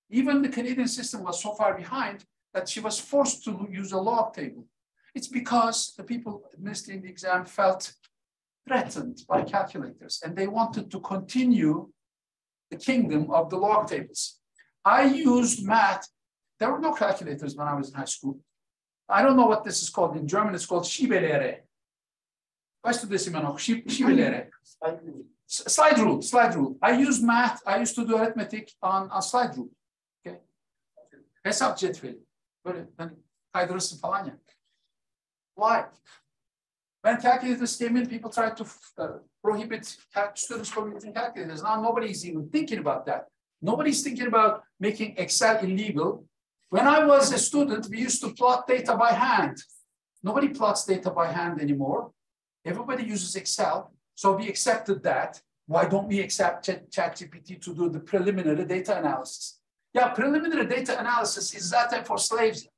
Even the Canadian system was so far behind that she was forced to use a log table. It's because the people administering the exam felt threatened by calculators and they wanted to continue the kingdom of the log tables. I used math. There were no calculators when I was in high school. I don't know what this is called. In German, it's called Schieberlehre. Weißt du das immer noch? Schieberlehre. Slide rule, slide rule. I used math. I used to do arithmetic on slide rule. Okay. Hesap cetveli. Böyle kaydırırsın falan ya. Why? When calculators came in, people tried to prohibit students from using calculators. Now nobody's even thinking about that. Nobody's thinking about making Excel illegal. When I was a student, we used to plot data by hand. Nobody plots data by hand anymore. Everybody uses Excel. So we accepted that. Why don't we accept ChatGPT to do the preliminary data analysis? Yeah, preliminary data analysis is that for slaves.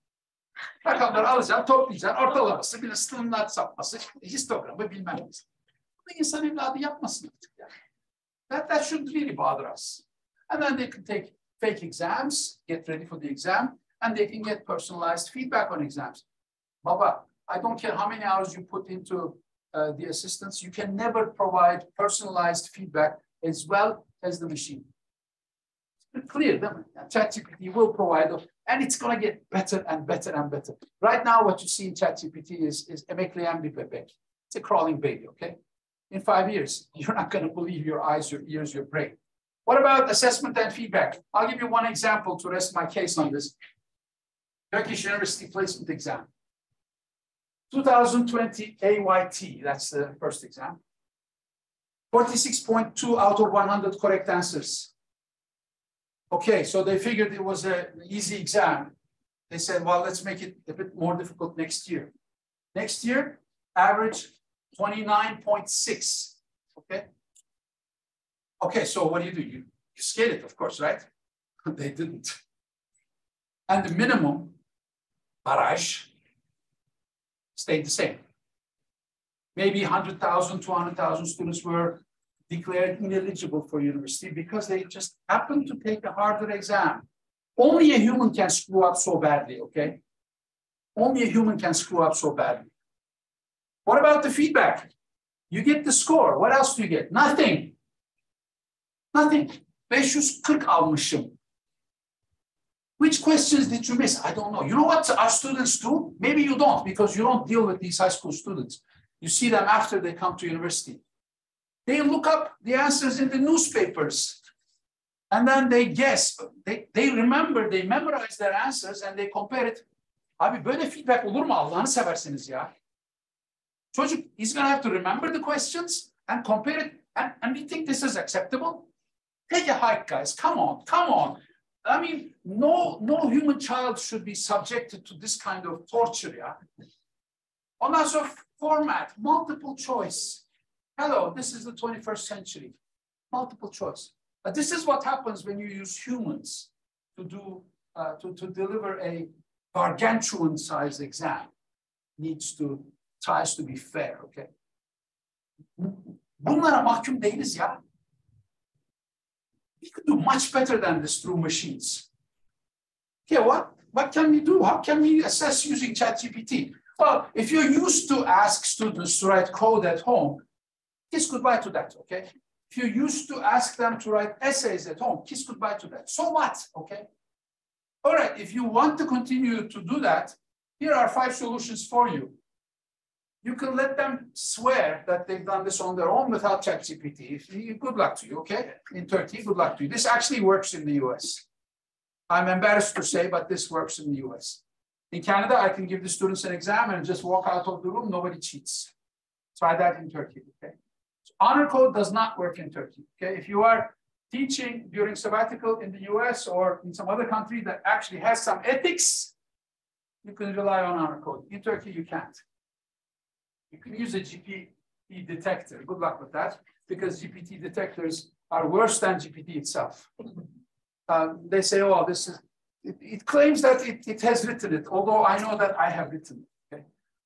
Rakamları alacaksın, toplayacaksın, ortalaması, bir de sınırlar sapması, histogramı bilmem ne. Bunu insan evladı yapmasın artık yani. That should really bother us. And then they can take fake exams, get ready for the exam, and they can get personalized feedback on exams. Baba, I don't care how many hours you put into the assistance, you can never provide personalized feedback as well as the machine. It's clear, değil mi? ChatGPT will provide, and it's going to get better and better and better. Right now, what you see in ChatGPT is emekleyen bir bebek. It's a crawling baby, okay? In 5 years, you're not going to believe your eyes, your ears, your brain. What about assessment and feedback? I'll give you one example to rest my case on this. Turkish University Placement Exam. 2020 AYT, that's the first exam. 46.2 out of 100 correct answers. Okay, so they figured it was an easy exam. They said, well, let's make it a bit more difficult next year. Next year, average 29.6, okay? Okay, so what do? You scale it, of course, right? They didn't. And the minimum, barrage, stayed the same. Maybe 100,000, 200,000 students were declared ineligible for university because they just happened to take a harder exam. Only a human can screw up so badly, okay? Only a human can screw up so badly. What about the feedback? You get the score. What else do you get? Nothing. Nothing. 540 almışım. Which questions did you miss? I don't know. You know what our students do? Maybe you don't, because you don't deal with these high school students. You see them after they come to university. They look up the answers in the newspapers, and then they guess. They remember, they memorize their answers, and they compare it. Abi böyle feedback olur mu Allah'ını seversiniz ya? Çocuk, he's going to have to remember the questions and compare it. And we think this is acceptable? Take a hike, guys. Come on, come on. I mean, no human child should be subjected to this kind of torture, yeah? Ondan sonra format, multiple choice. Hello, this is the 21st century. Multiple choice. This is what happens when you use humans to do to deliver a gargantuan-sized exam. Tries to be fair, okay? Bunlara mahkum değiliz ya. We could do much better than this through machines. Okay, what can we do? How can we assess using ChatGPT? Well, if you're used to ask students to write code at home, kiss goodbye to that, okay? If you're used to ask them to write essays at home, kiss goodbye to that. So what, okay? All right, if you want to continue to do that, here are 5 solutions for you. You can let them swear that they've done this on their own without ChatGPT. Good luck to you, okay? In Turkey, good luck to you. This actually works in the US. I'm embarrassed to say, but this works in the US. In Canada, I can give the students an exam and just walk out of the room. Nobody cheats. Try that in Turkey, okay? So honor code does not work in Turkey, okay? If you are teaching during sabbatical in the US or in some other country that actually has some ethics, you can rely on honor code. In Turkey, you can't. You can use a GPT detector. Good luck with that, because GPT detectors are worse than GPT itself. They say, oh, this is, it claims that it has written it, although I know that I have written it, okay?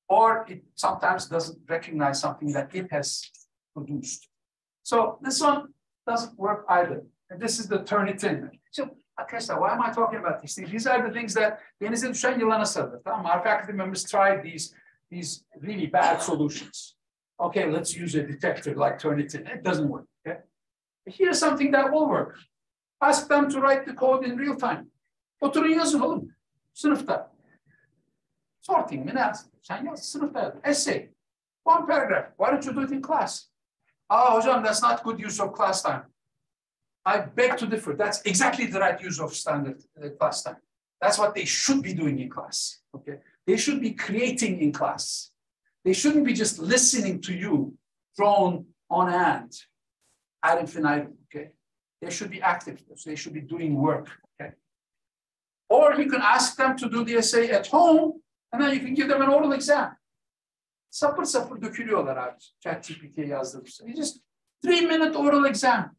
Or it sometimes doesn't recognize something that it has produced. So this one doesn't work either. And this is the turn it in. So, Akesta, why am I talking about these things? These are the things that denize düşen yılana sarılır. Our faculty members tried these really bad solutions. Okay, let's use a detector like Turnitin. It doesn't work, okay? But here's something that will work. Ask them to write the code in real time. Oturun yazın oğlum, sınıfta. Sorting mi ne yazın? Sen yaz, sınıfta yazın. Essay, 1 paragraph. Why don't you do it in class? Hocam, that's not good use of class time. I beg to differ. That's exactly the right use of standard class time. That's what they should be doing in class, okay? They should be creating in class. They shouldn't be just listening to you, drone on hand, ad infinitum, okay? They should be active, so they should be doing work, okay? Or you can ask them to do the essay at home, and then you can give them an oral exam. Sapır sapır dökülüyorlar abi, ChatGPT'ye yazdırmışsın. You just 3-minute oral exam.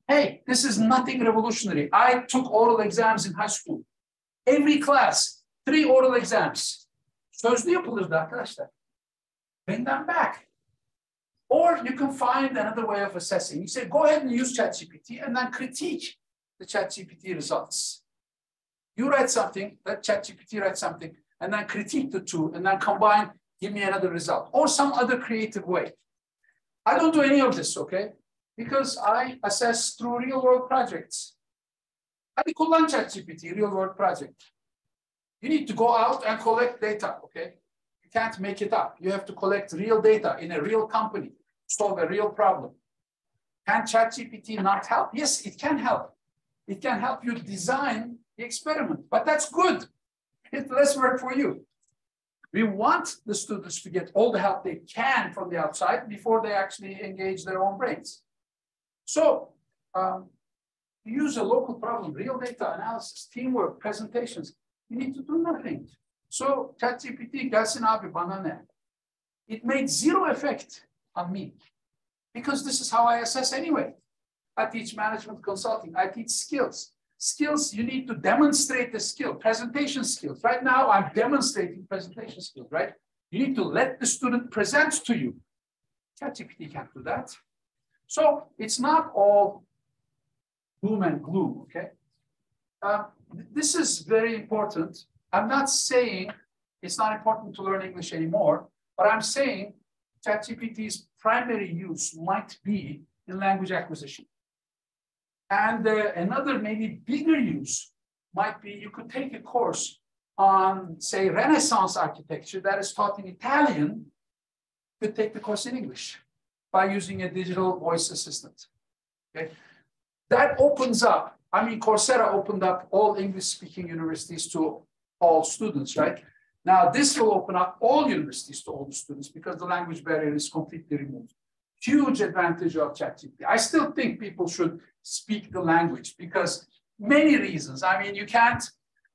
Hey, this is nothing revolutionary. I took oral exams in high school. Every class, 3 oral exams. Sözlü yapılırdı arkadaşlar. Bring them back. Or you can find another way of assessing. You say, go ahead and use ChatGPT and then critique the ChatGPT results. You write something, let ChatGPT write something, and then critique the two, and then combine, give me another result, or some other creative way. I don't do any of this, okay? Because I assess through real-world projects. Hadi kullan ChatGPT, real-world project. You need to go out and collect data, okay? You can't make it up. You have to collect real data in a real company, solve a real problem. Can ChatGPT not help? Yes, it can help. It can help you design the experiment, but that's good. It's less work for you. We want the students to get all the help they can from the outside before they actually engage their own brains. So use a local problem, real data analysis, teamwork, presentations. You need to do nothing. So ChatGPT, gelsin abi bana ne? It made 0 effect on me because this is how I assess anyway. I teach management consulting. I teach skills. Skills, you need to demonstrate the skill, presentation skills. Right now, I'm demonstrating presentation skills, right? You need to let the student present to you. ChatGPT can't do that. So it's not all doom and gloom, okay? This is very important. I'm not saying it's not important to learn English anymore, but I'm saying ChatGPT's primary use might be in language acquisition. And another maybe bigger use might be you could take a course on, say, Renaissance architecture that is taught in Italian, you could take the course in English by using a digital voice assistant. Okay? That opens up, I mean, Coursera opened up all English-speaking universities to all students, right? Now, this will open up all universities to all the students because the language barrier is completely removed. Huge advantage of ChatGPT. I still think people should speak the language because many reasons. I mean, you can't,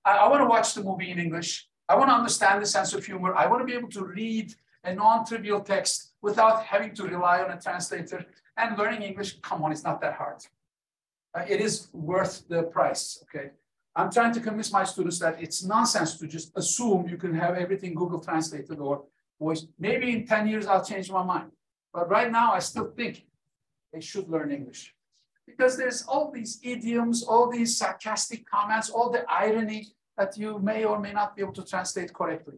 I want to watch the movie in English. I want to understand the sense of humor. I want to be able to read a non-trivial text without having to rely on a translator. And learning English, come on, it's not that hard. It is worth the price, okay? I'm trying to convince my students that it's nonsense to just assume you can have everything Google translated or voice. Maybe in 10 years, I'll change my mind. But right now, I still think they should learn English because there's all these idioms, all these sarcastic comments, all the irony that you may or may not be able to translate correctly.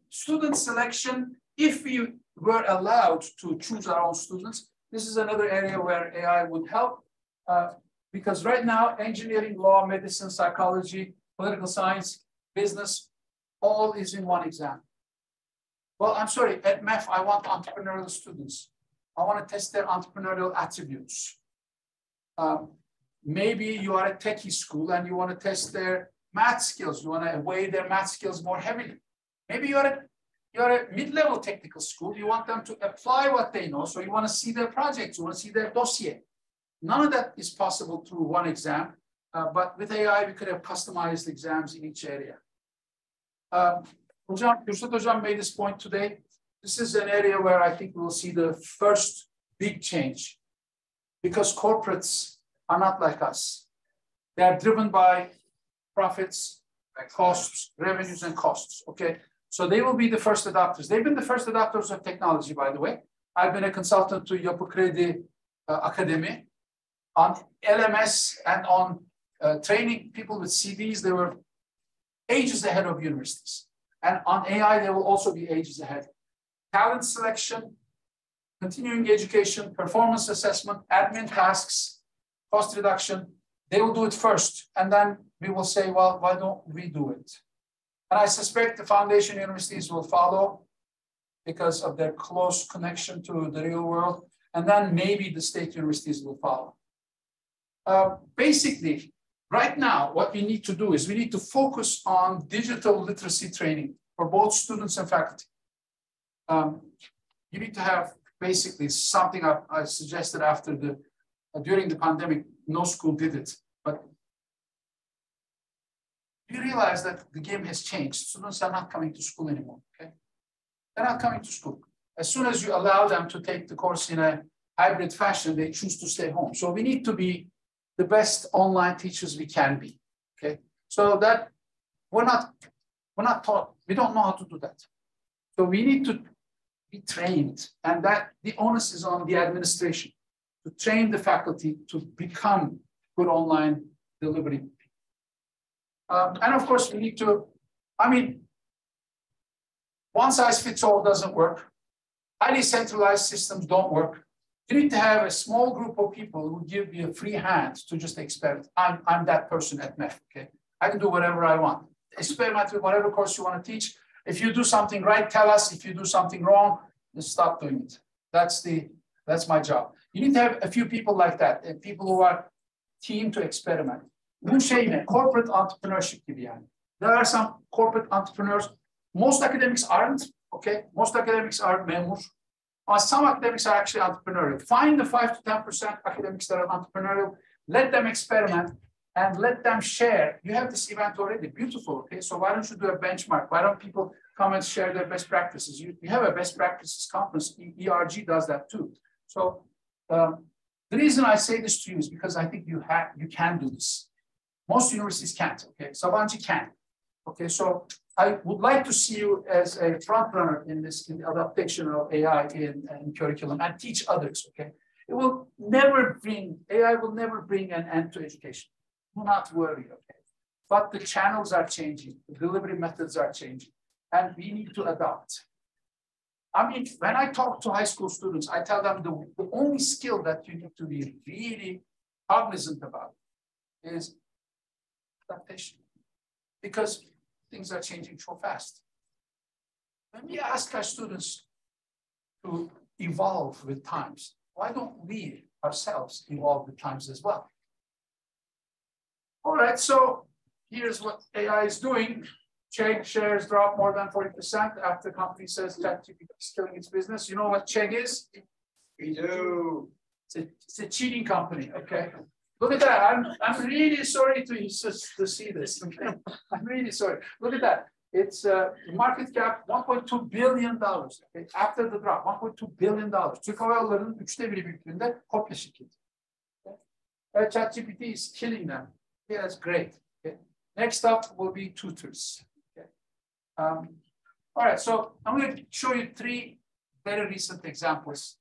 Student selection, if we were allowed to choose our own students, this is another area where AI would help because right now, engineering, law, medicine, psychology, political science, business, all is in one exam. Well, I'm sorry, at MEF, I want entrepreneurial students. I want to test their entrepreneurial attributes. Maybe you are a techie school and you want to test their math skills. You want to weigh their math skills more heavily. Maybe you're a mid-level technical school. You want them to apply what they know. So you want to see their projects. You want to see their dossier. None of that is possible through one exam. But with AI, we could have customized exams in each area. Kürşat Hocam made this point today. This is an area where I think we will see the first big change because corporates are not like us. They are driven by profits, by costs, revenues and costs, okay? So they will be the first adopters. They've been the first adopters of technology, by the way. I've been a consultant to Yapı Kredi Academy on LMS and on training people with CVs. They were ages ahead of universities. And on AI, they will also be ages ahead. Talent selection, continuing education, performance assessment, admin tasks, cost reduction, they will do it first. And then we will say, well, why don't we do it? And I suspect the foundation universities will follow because of their close connection to the real world. And then maybe the state universities will follow. Basically, right now, what we need to do is we need to focus on digital literacy training for both students and faculty. You need to have basically something I suggested after during the pandemic, no school did it, but you realize that the game has changed. Students are not coming to school anymore, okay? They're not coming to school. As soon as you allow them to take the course in a hybrid fashion, they choose to stay home. So we need to be the best online teachers we can be, okay? So that we're not taught, we don't know how to do that. So we need to be trained, and that the onus is on the administration to train the faculty to become good online delivery. And of course, we need to, I mean, one size fits all doesn't work. Highly centralized systems don't work. You need to have a small group of people who give you a free hand to just experiment. I'm that person at MEF, okay? I can do whatever I want. Experiment with whatever course you want to teach. If you do something right, tell us. If you do something wrong, just stop doing it. That's my job. You need to have a few people like that, people who are keen to experiment. Bu şey ne? Corporate entrepreneurship gibi yani. There are some corporate entrepreneurs. Most academics aren't, okay? Most academics are memur. Some academics are actually entrepreneurial. Find the 5 to 10% academics that are entrepreneurial, let them experiment, and let them share. You have this event already, beautiful, okay? So why don't you do a benchmark? Why don't people come and share their best practices? You have a best practices conference, ERG does that too. So the reason I say this to you is because I think you can do this. Most universities can't, okay? Sabancı can, okay? So I would like to see you as a front runner in the adaptation of AI in curriculum and teach others, okay? AI will never bring an end to education. Do not worry, okay? But the channels are changing, the delivery methods are changing, and we need to adapt. I mean, when I talk to high school students, I tell them the only skill that you need to be really cognizant about is adaptation, because things are changing so fast. When we ask our students to evolve with times, why don't we ourselves evolve with times as well? All right, so here's what AI is doing. Chegg shares drop more than 40% after company says ChatGPT is killing its business. You know what Chegg is? We do. It's a cheating company, okay? Look at that. I'm really sorry to see this. Okay? I'm really sorry. Look at that. It's market cap $1.2 billion. Okay? After the drop, $1.2 billion. Türk Hava Yolları'nın 1/3 büyüklüğünde kopya şirketi. Okay? ChatGPT is killing them. Okay, that's great. Okay? Next up will be tutors. Okay? All right, so I'm going to show you 3 very recent examples.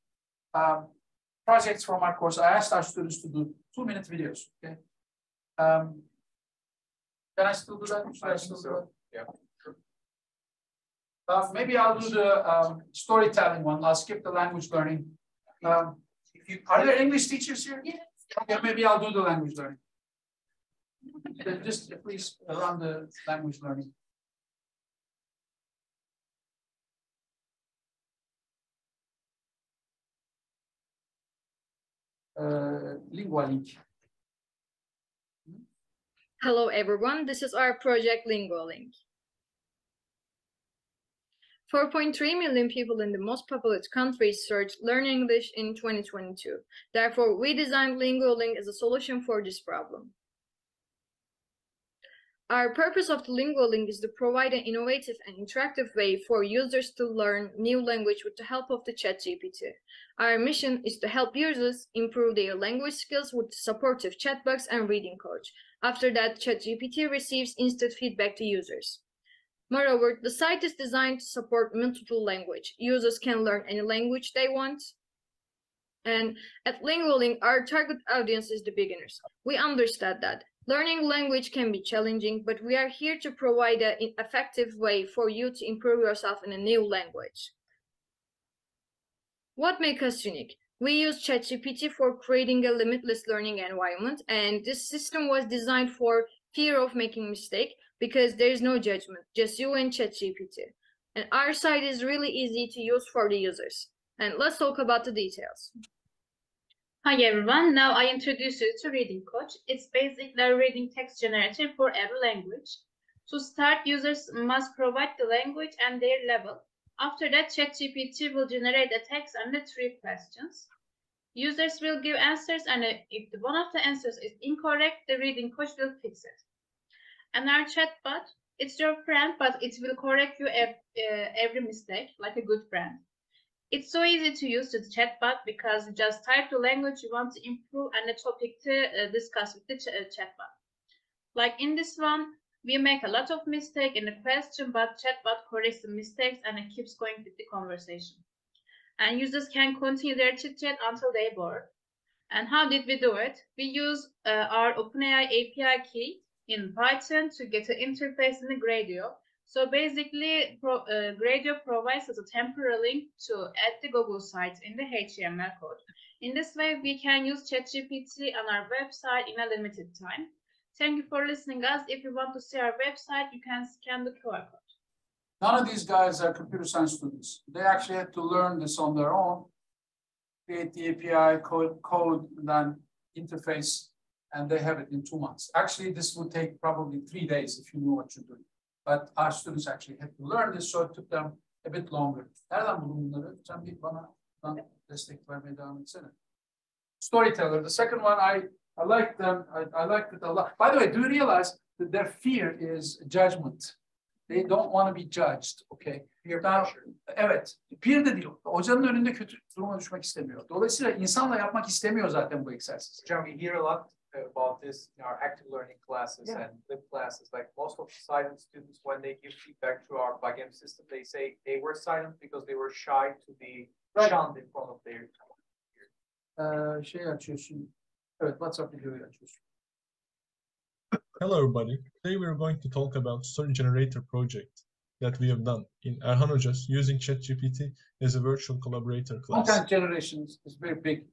Projects from our course. I asked our students to do 2-minute videos. Okay. Can I still do that? Should I still do that? Yeah. Sure. Maybe I'll do the storytelling one. I'll skip the language learning. Are there English teachers here? Yes. Okay, maybe I'll do the language learning. Just please run the language learning. LinguaLink. Hello everyone, this is our project LinguaLink. 4.3 million people in the most populous countries searched Learn English in 2022. Therefore, we designed LinguaLink as a solution for this problem. Our purpose of the LinguaLink is to provide an innovative and interactive way for users to learn new language with the help of the ChatGPT. Our mission is to help users improve their language skills with supportive chatbots and reading coach. After that, ChatGPT receives instant feedback to users. Moreover, the site is designed to support multiple language. Users can learn any language they want. And at LinguaLink, our target audience is the beginners. We understand that learning language can be challenging, but we are here to provide an effective way for you to improve yourself in a new language. What makes us unique? We use ChatGPT for creating a limitless learning environment, and this system was designed for fear of making mistake because there is no judgment, just you and ChatGPT. And our site is really easy to use for the users. And let's talk about the details. Hi everyone, now I introduce you to Reading Coach. It's basically a reading text generator for every language. To start, users must provide the language and their level. After that, ChatGPT will generate a text and the 3 questions. Users will give answers, and if one of the answers is incorrect, the Reading Coach will fix it. And our chatbot, it's your friend, but it will correct you every mistake, like a good friend. It's so easy to use the chatbot because you just type the language you want to improve and the topic to discuss with the chatbot. Like in this one, we make a lot of mistake in the question, but chatbot corrects the mistakes and it keeps going with the conversation. And users can continue their chit chat until they bored. And how did we do it? We use our OpenAI API key in Python to get an interface in the Gradio. So basically, Gradio provides us a temporary link to add the Google site in the HTML code. In this way, we can use ChatGPT on our website in a limited time. Thank you for listening, guys. If you want to see our website, you can scan the QR code. None of these guys are computer science students. They actually had to learn this on their own, create the API code and then interface, and they have it in 2 months. Actually, this would take probably 3 days if you know what you're doing. But our students actually had to learn this, so it took them a bit longer. Nereden buldun bunları? Sen bir bana destek vermeye devam etsene. Storyteller. The second one, I like them. I liked it a lot. By the way, do you realize that their fear is judgment? They don't want to be judged. Okay. Evet. Peer de değil. Hocanın önünde kötü duruma düşmek istemiyor. Dolayısıyla insanla yapmak istemiyor zaten bu egzersizi. John, we hear a lot about this in our active learning classes and lib classes. Like most of the silent students, when they give feedback through our plugin system, they say they were silent because they were shy to be shunned in front of their Şey açıyorsun. Evet, WhatsApp videoyu açıyorsun. Hello everybody, today we are going to talk about story generator project that we have done in Erhan Hoca's using ChatGPT as a virtual collaborator class. Content generation is very big.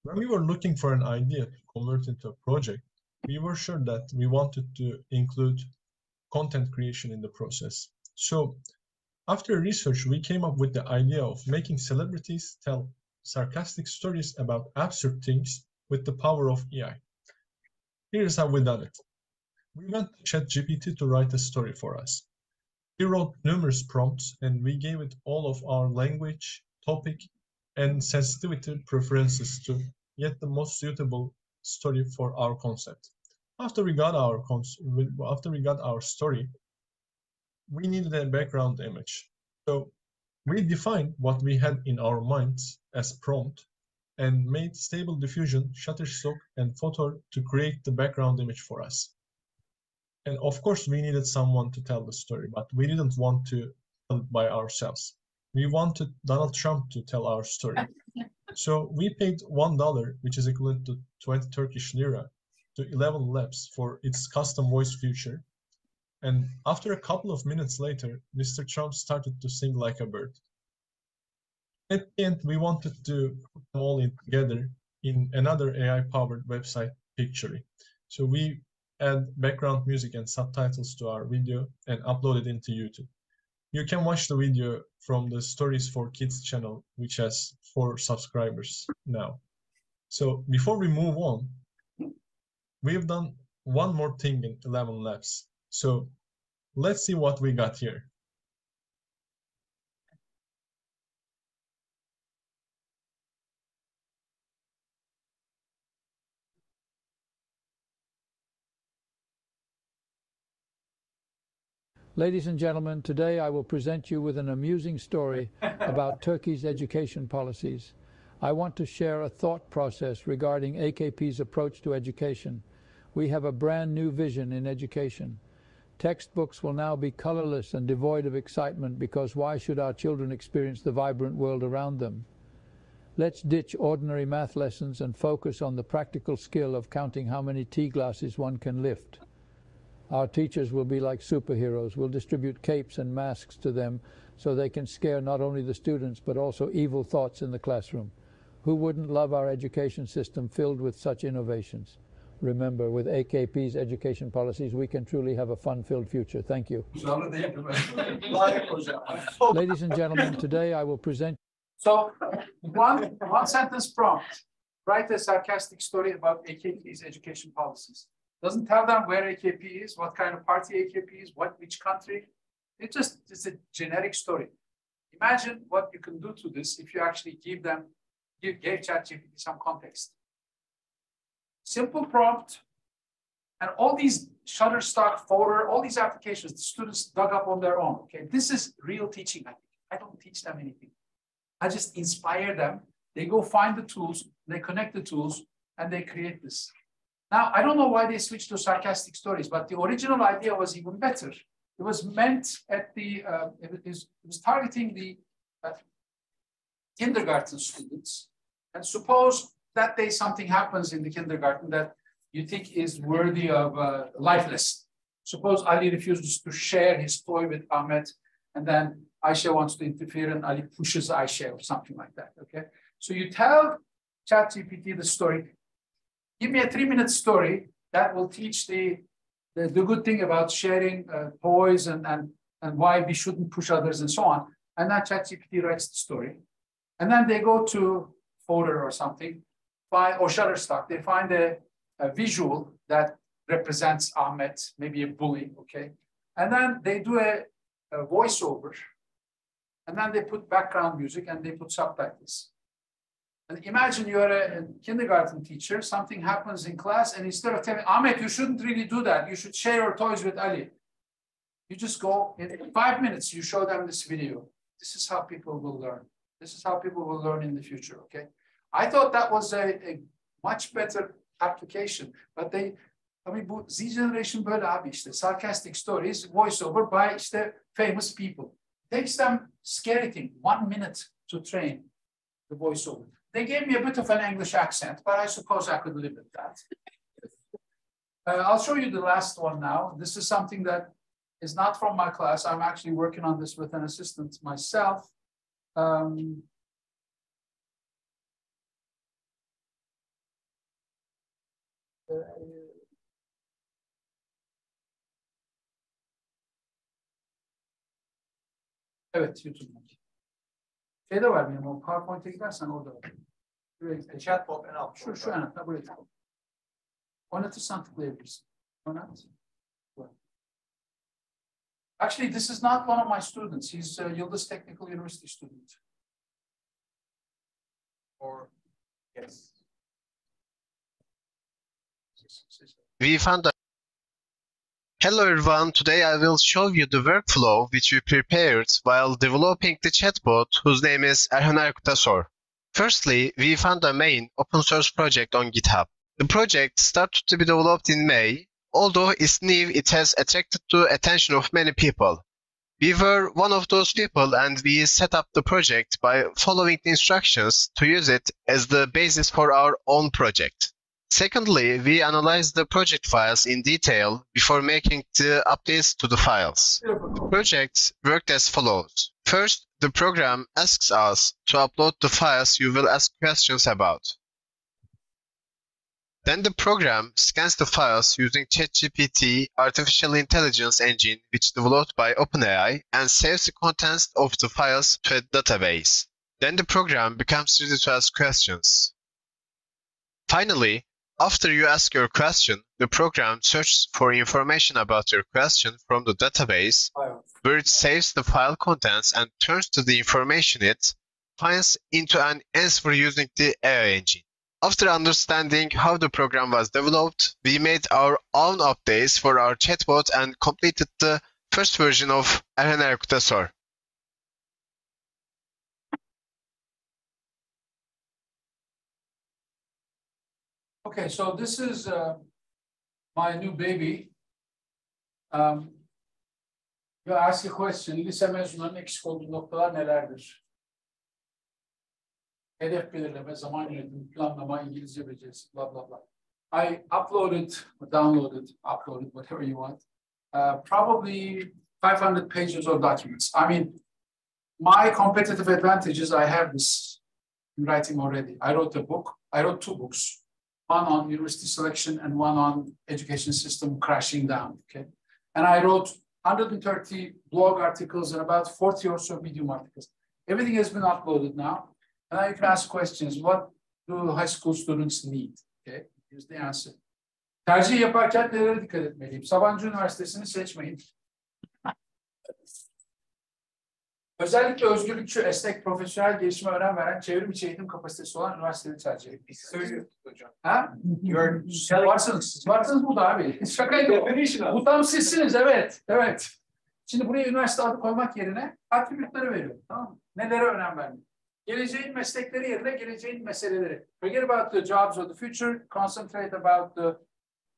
When we were looking for an idea to convert into a project, we were sure that we wanted to include content creation in the process. So after research, we came up with the idea of making celebrities tell sarcastic stories about absurd things with the power of AI. Here's how we done it. We went to ChatGPT to write a story for us. We wrote numerous prompts and we gave it all of our language, topic, and sensitivity preferences to get the most suitable story for our concept. After we got our story, we needed a background image. So we defined what we had in our minds as prompt and made Stable Diffusion, Shutterstock, and Photo to create the background image for us. And of course, we needed someone to tell the story, but we didn't want to tell it by ourselves. We wanted Donald Trump to tell our story. So we paid $1, which is equivalent to 20 Turkish lira, to 11 Labs for its custom voice feature. And after a couple of minutes later, Mr. Trump started to sing like a bird. At the end, we wanted to put them all in together in another AI-powered website, Pictory. So we add background music and subtitles to our video and upload it into YouTube. You can watch the video from the Stories for Kids channel, which has 4 subscribers now. So before we move on, we've done one more thing in 11 Labs. So let's see what we got here. Ladies and gentlemen, today I will present you with an amusing story about Turkey's education policies. I want to share a thought process regarding AKP's approach to education. We have a brand new vision in education. Textbooks will now be colorless and devoid of excitement because why should our children experience the vibrant world around them? Let's ditch ordinary math lessons and focus on the practical skill of counting how many tea glasses one can lift. Our teachers will be like superheroes. We'll distribute capes and masks to them so they can scare not only the students but also evil thoughts in the classroom. Who wouldn't love our education system filled with such innovations? Remember, with AKP's education policies, we can truly have a fun-filled future. Thank you. Ladies and gentlemen, today I will present. So one sentence prompt. Write a sarcastic story about AKP's education policies. Doesn't tell them where AKP is, what kind of party AKP is, which country. It's a generic story. Imagine what you can do to this if you actually gave ChatGPT some context. Simple prompt, and all these Shutterstock, Photo, all these applications the students dug up on their own. Okay, this is real teaching. I don't teach them anything. I just inspire them. They go find the tools, they connect the tools, and they create this. Now, I don't know why they switched to sarcastic stories, but the original idea was even better. It was meant at the, it was targeting the kindergarten students. And suppose that day something happens in the kindergarten that you think is worthy of a life lesson. Suppose Ali refuses to share his toy with Ahmed, and then Aisha wants to interfere and Ali pushes Aisha or something like that, okay? So you tell ChatGPT the story. Give me a 3-minute story that will teach the good thing about sharing toys and why we shouldn't push others and so on. And then ChatGPT writes the story. And then they go to Fodder or something, or Shutterstock. They find a visual that represents Ahmed, maybe a bully, okay? And then they do a voiceover. And then they put background music and they put subtitles. And imagine you're a kindergarten teacher, something happens in class, and instead of telling Ahmed, you shouldn't really do that, you should share your toys with Ali. You just go, in 5 minutes, you show them this video. This is how people will learn. This is how people will learn in the future, okay? I thought that was a much better application. But bu Z generation böyle abi işte, sarcastic stories, voiceover by işte famous people. Takes them scary thing, 1 minute to train the voiceover. They gave me a bit of an English accent, but I suppose I could live with that. I'll show you the last one now. This is something that is not from my class. I'm actually working on this with an assistant myself. Evet, YouTube'da. Şeyde var benim, o PowerPoint'e gidersen orada var. Chatbot en alt. Şu en altta, buraya tıkla. Oynatırsan tıklayabilirsin. Oynat. Actually, this is not one of my students. He's a Yıldız Technical University student. Or, yes. We found a Hello everyone, today I will show you the workflow which we prepared while developing the chatbot whose name is Erhan Erkut. Firstly, we found a main open source project on GitHub. The project started to be developed in May. Although it's new, it has attracted the attention of many people. We were one of those people and we set up the project by following the instructions to use it as the basis for our own project. Secondly, we analyzed the project files in detail before making the updates to the files. The project worked as follows. First, the program asks us to upload the files you will ask questions about. Then the program scans the files using ChatGPT artificial intelligence engine which developed by OpenAI and saves the contents of the files to a database. Then the program becomes ready to ask questions. Finally, after you ask your question, the program searches for information about your question from the database, where it saves the file contents and turns to the information it finds into an answer using the AI engine. After understanding how the program was developed, we made our own updates for our chatbot and completed the first version of Erhan Erkut. Okay, so this is my new baby. You ask a question, lise mezunlarının eksik olduğu noktalar nelerdir? Hedef belirleme, zaman yönetimi, planlama, İngilizce becerisi, blah, blah, blah. I uploaded, whatever you want, probably 500 pages of documents. I mean, my competitive advantage is I have this in writing already. I wrote a book. I wrote 2 books. One on university selection and one on education system crashing down, okay? And I wrote 130 blog articles and about 40 or so Medium articles. Everything has been uploaded now. And now you can ask questions. What do high school students need? Okay, here's the answer. Tercih yaparken nelere dikkat etmeliyim? Sabancı Üniversitesi'ni seçmeyin. Özellikle özgürlükçü, esnek, profesyonel gelişime önem veren, çevrim içi eğitim kapasitesi olan üniversiteleri tercih edin. Biz söylüyoruz hocam. Ha? Varsınız burada abi. Şakaydı. Bu tam sizsiniz, evet. Evet. Şimdi buraya üniversite adı koymak yerine attribütleri veriyorum. Tamam mı? Nelere önem vermek? Geleceğin meslekleri yerine geleceğin meseleleri. Forget about the jobs of the future, concentrate about the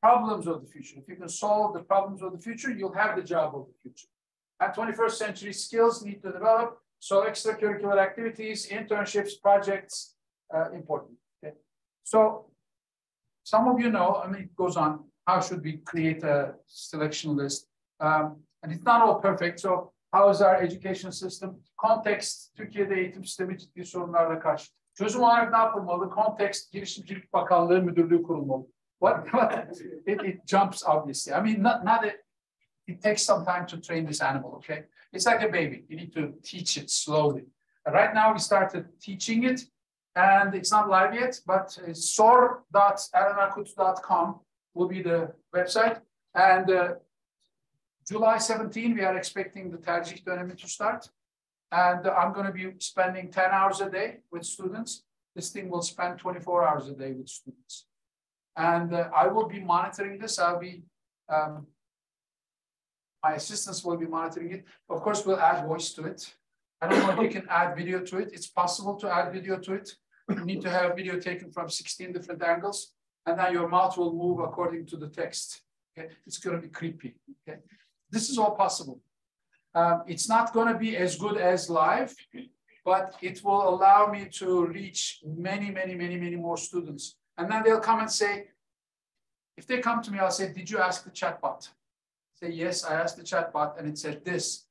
problems of the future. If you can solve the problems of the future, you'll have the job of the future. And 21st century skills need to develop. So extracurricular activities, internships, projects, important. Okay. So some of you know, I mean, it goes on, how should we create a selection list? And it's not all perfect. So how is our education system? Context, Türkiye'de eğitim sistemi ciddi sorunlarla karşı. Çözüm olarak ne yapılmalı? Context, Girişimcilik Bakanlığı Müdürlüğü kurulmalı. What? It jumps, obviously. I mean, it takes some time to train this animal, okay? It's like a baby. You need to teach it slowly. Right now, we started teaching it, and it's not live yet, but sor.erkut.com will be the website. And July 17, we are expecting the tercih dönemi to start. And I'm going to be spending 10 hours a day with students. This thing will spend 24 hours a day with students. And I will be monitoring this. I'll be, my assistants will be monitoring it. Of course, we'll add voice to it. I don't know if you can add video to it. It's possible to add video to it. You need to have video taken from 16 different angles. And then your mouth will move according to the text. Okay? It's going to be creepy. Okay? This is all possible. It's not going to be as good as live, but it will allow me to reach many, many, many, many more students. And then they'll come and say, if they come to me, I'll say, did you ask the chatbot? Say, yes, I asked the chatbot and it said this.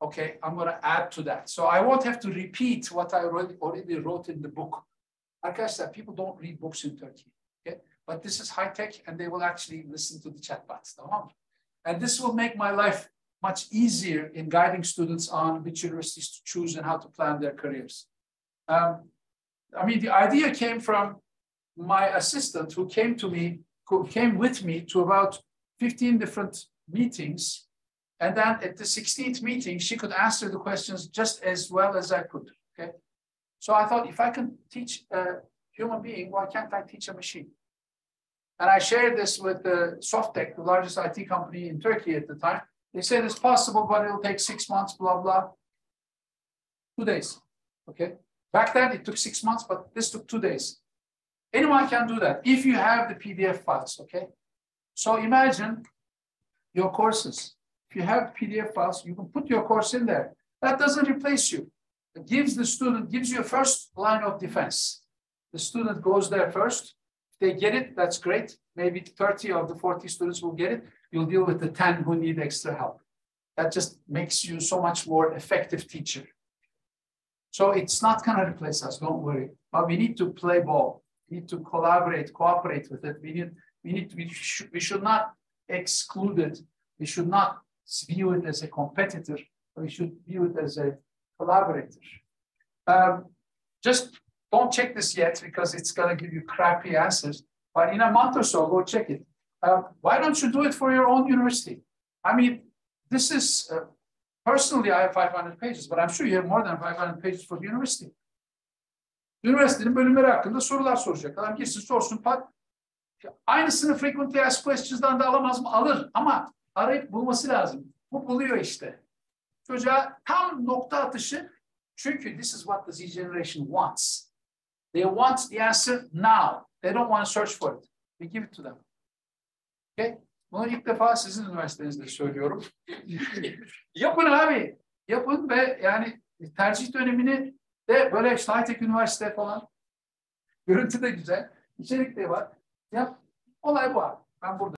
Okay, I'm going to add to that. So I won't have to repeat what I already wrote in the book. Like I said, people don't read books in Turkey. Okay, but this is high tech and they will actually listen to the chatbots. And this will make my life much easier in guiding students on which universities to choose and how to plan their careers. I mean, the idea came from my assistant who came with me to about 15 different meetings. And then at the 16th meeting, she could answer the questions just as well as I could, okay? So I thought, if I can teach a human being, why can't I teach a machine? And I shared this with the Softtek, the largest IT company in Turkey at the time. They said it's possible, but it'll take 6 months, blah, blah. 2 days, okay? Back then, it took 6 months, but this took 2 days. Anyone can do that if you have the PDF files, okay? So imagine your courses. If you have PDF files, you can put your course in there. That doesn't replace you. It gives the student, gives you a first line of defense. The student goes there first. If they get it, that's great. Maybe 30 of the 40 students will get it. You'll deal with the 10 who need extra help. That just makes you so much more effective teacher. So it's not going to replace us, don't worry. But we need to play ball. We need to collaborate, cooperate with it. We should not exclude it. We should not view it as a competitor. We should view it as a collaborator. Just don't check this yet because it's going to give you crappy answers. But in a month or so, go check it. Why don't you do it for your own university? I mean, this is, personally, I have 500 pages, but I'm sure you have more than 500 pages for the university. Üniversitenin bölümleri hakkında sorular soracak. Adam girsin sorsun, pat. Aynısını frequently asked questions'dan da alamaz mı? Alır ama arayıp bulması lazım. Bu buluyor işte. Çocuğa tam nokta atışı. Çünkü this is what the Z generation wants. They want the answer now. They don't want to search for it. We give it to them. Okay? Bunu ilk defa sizin üniversitenizde söylüyorum. Yapın abi. Yapın ve yani tercih dönemini de böyle işte high-tech üniversite falan. Görüntü de güzel. İçerik de var. Yap. Olay bu abi. Ben burada.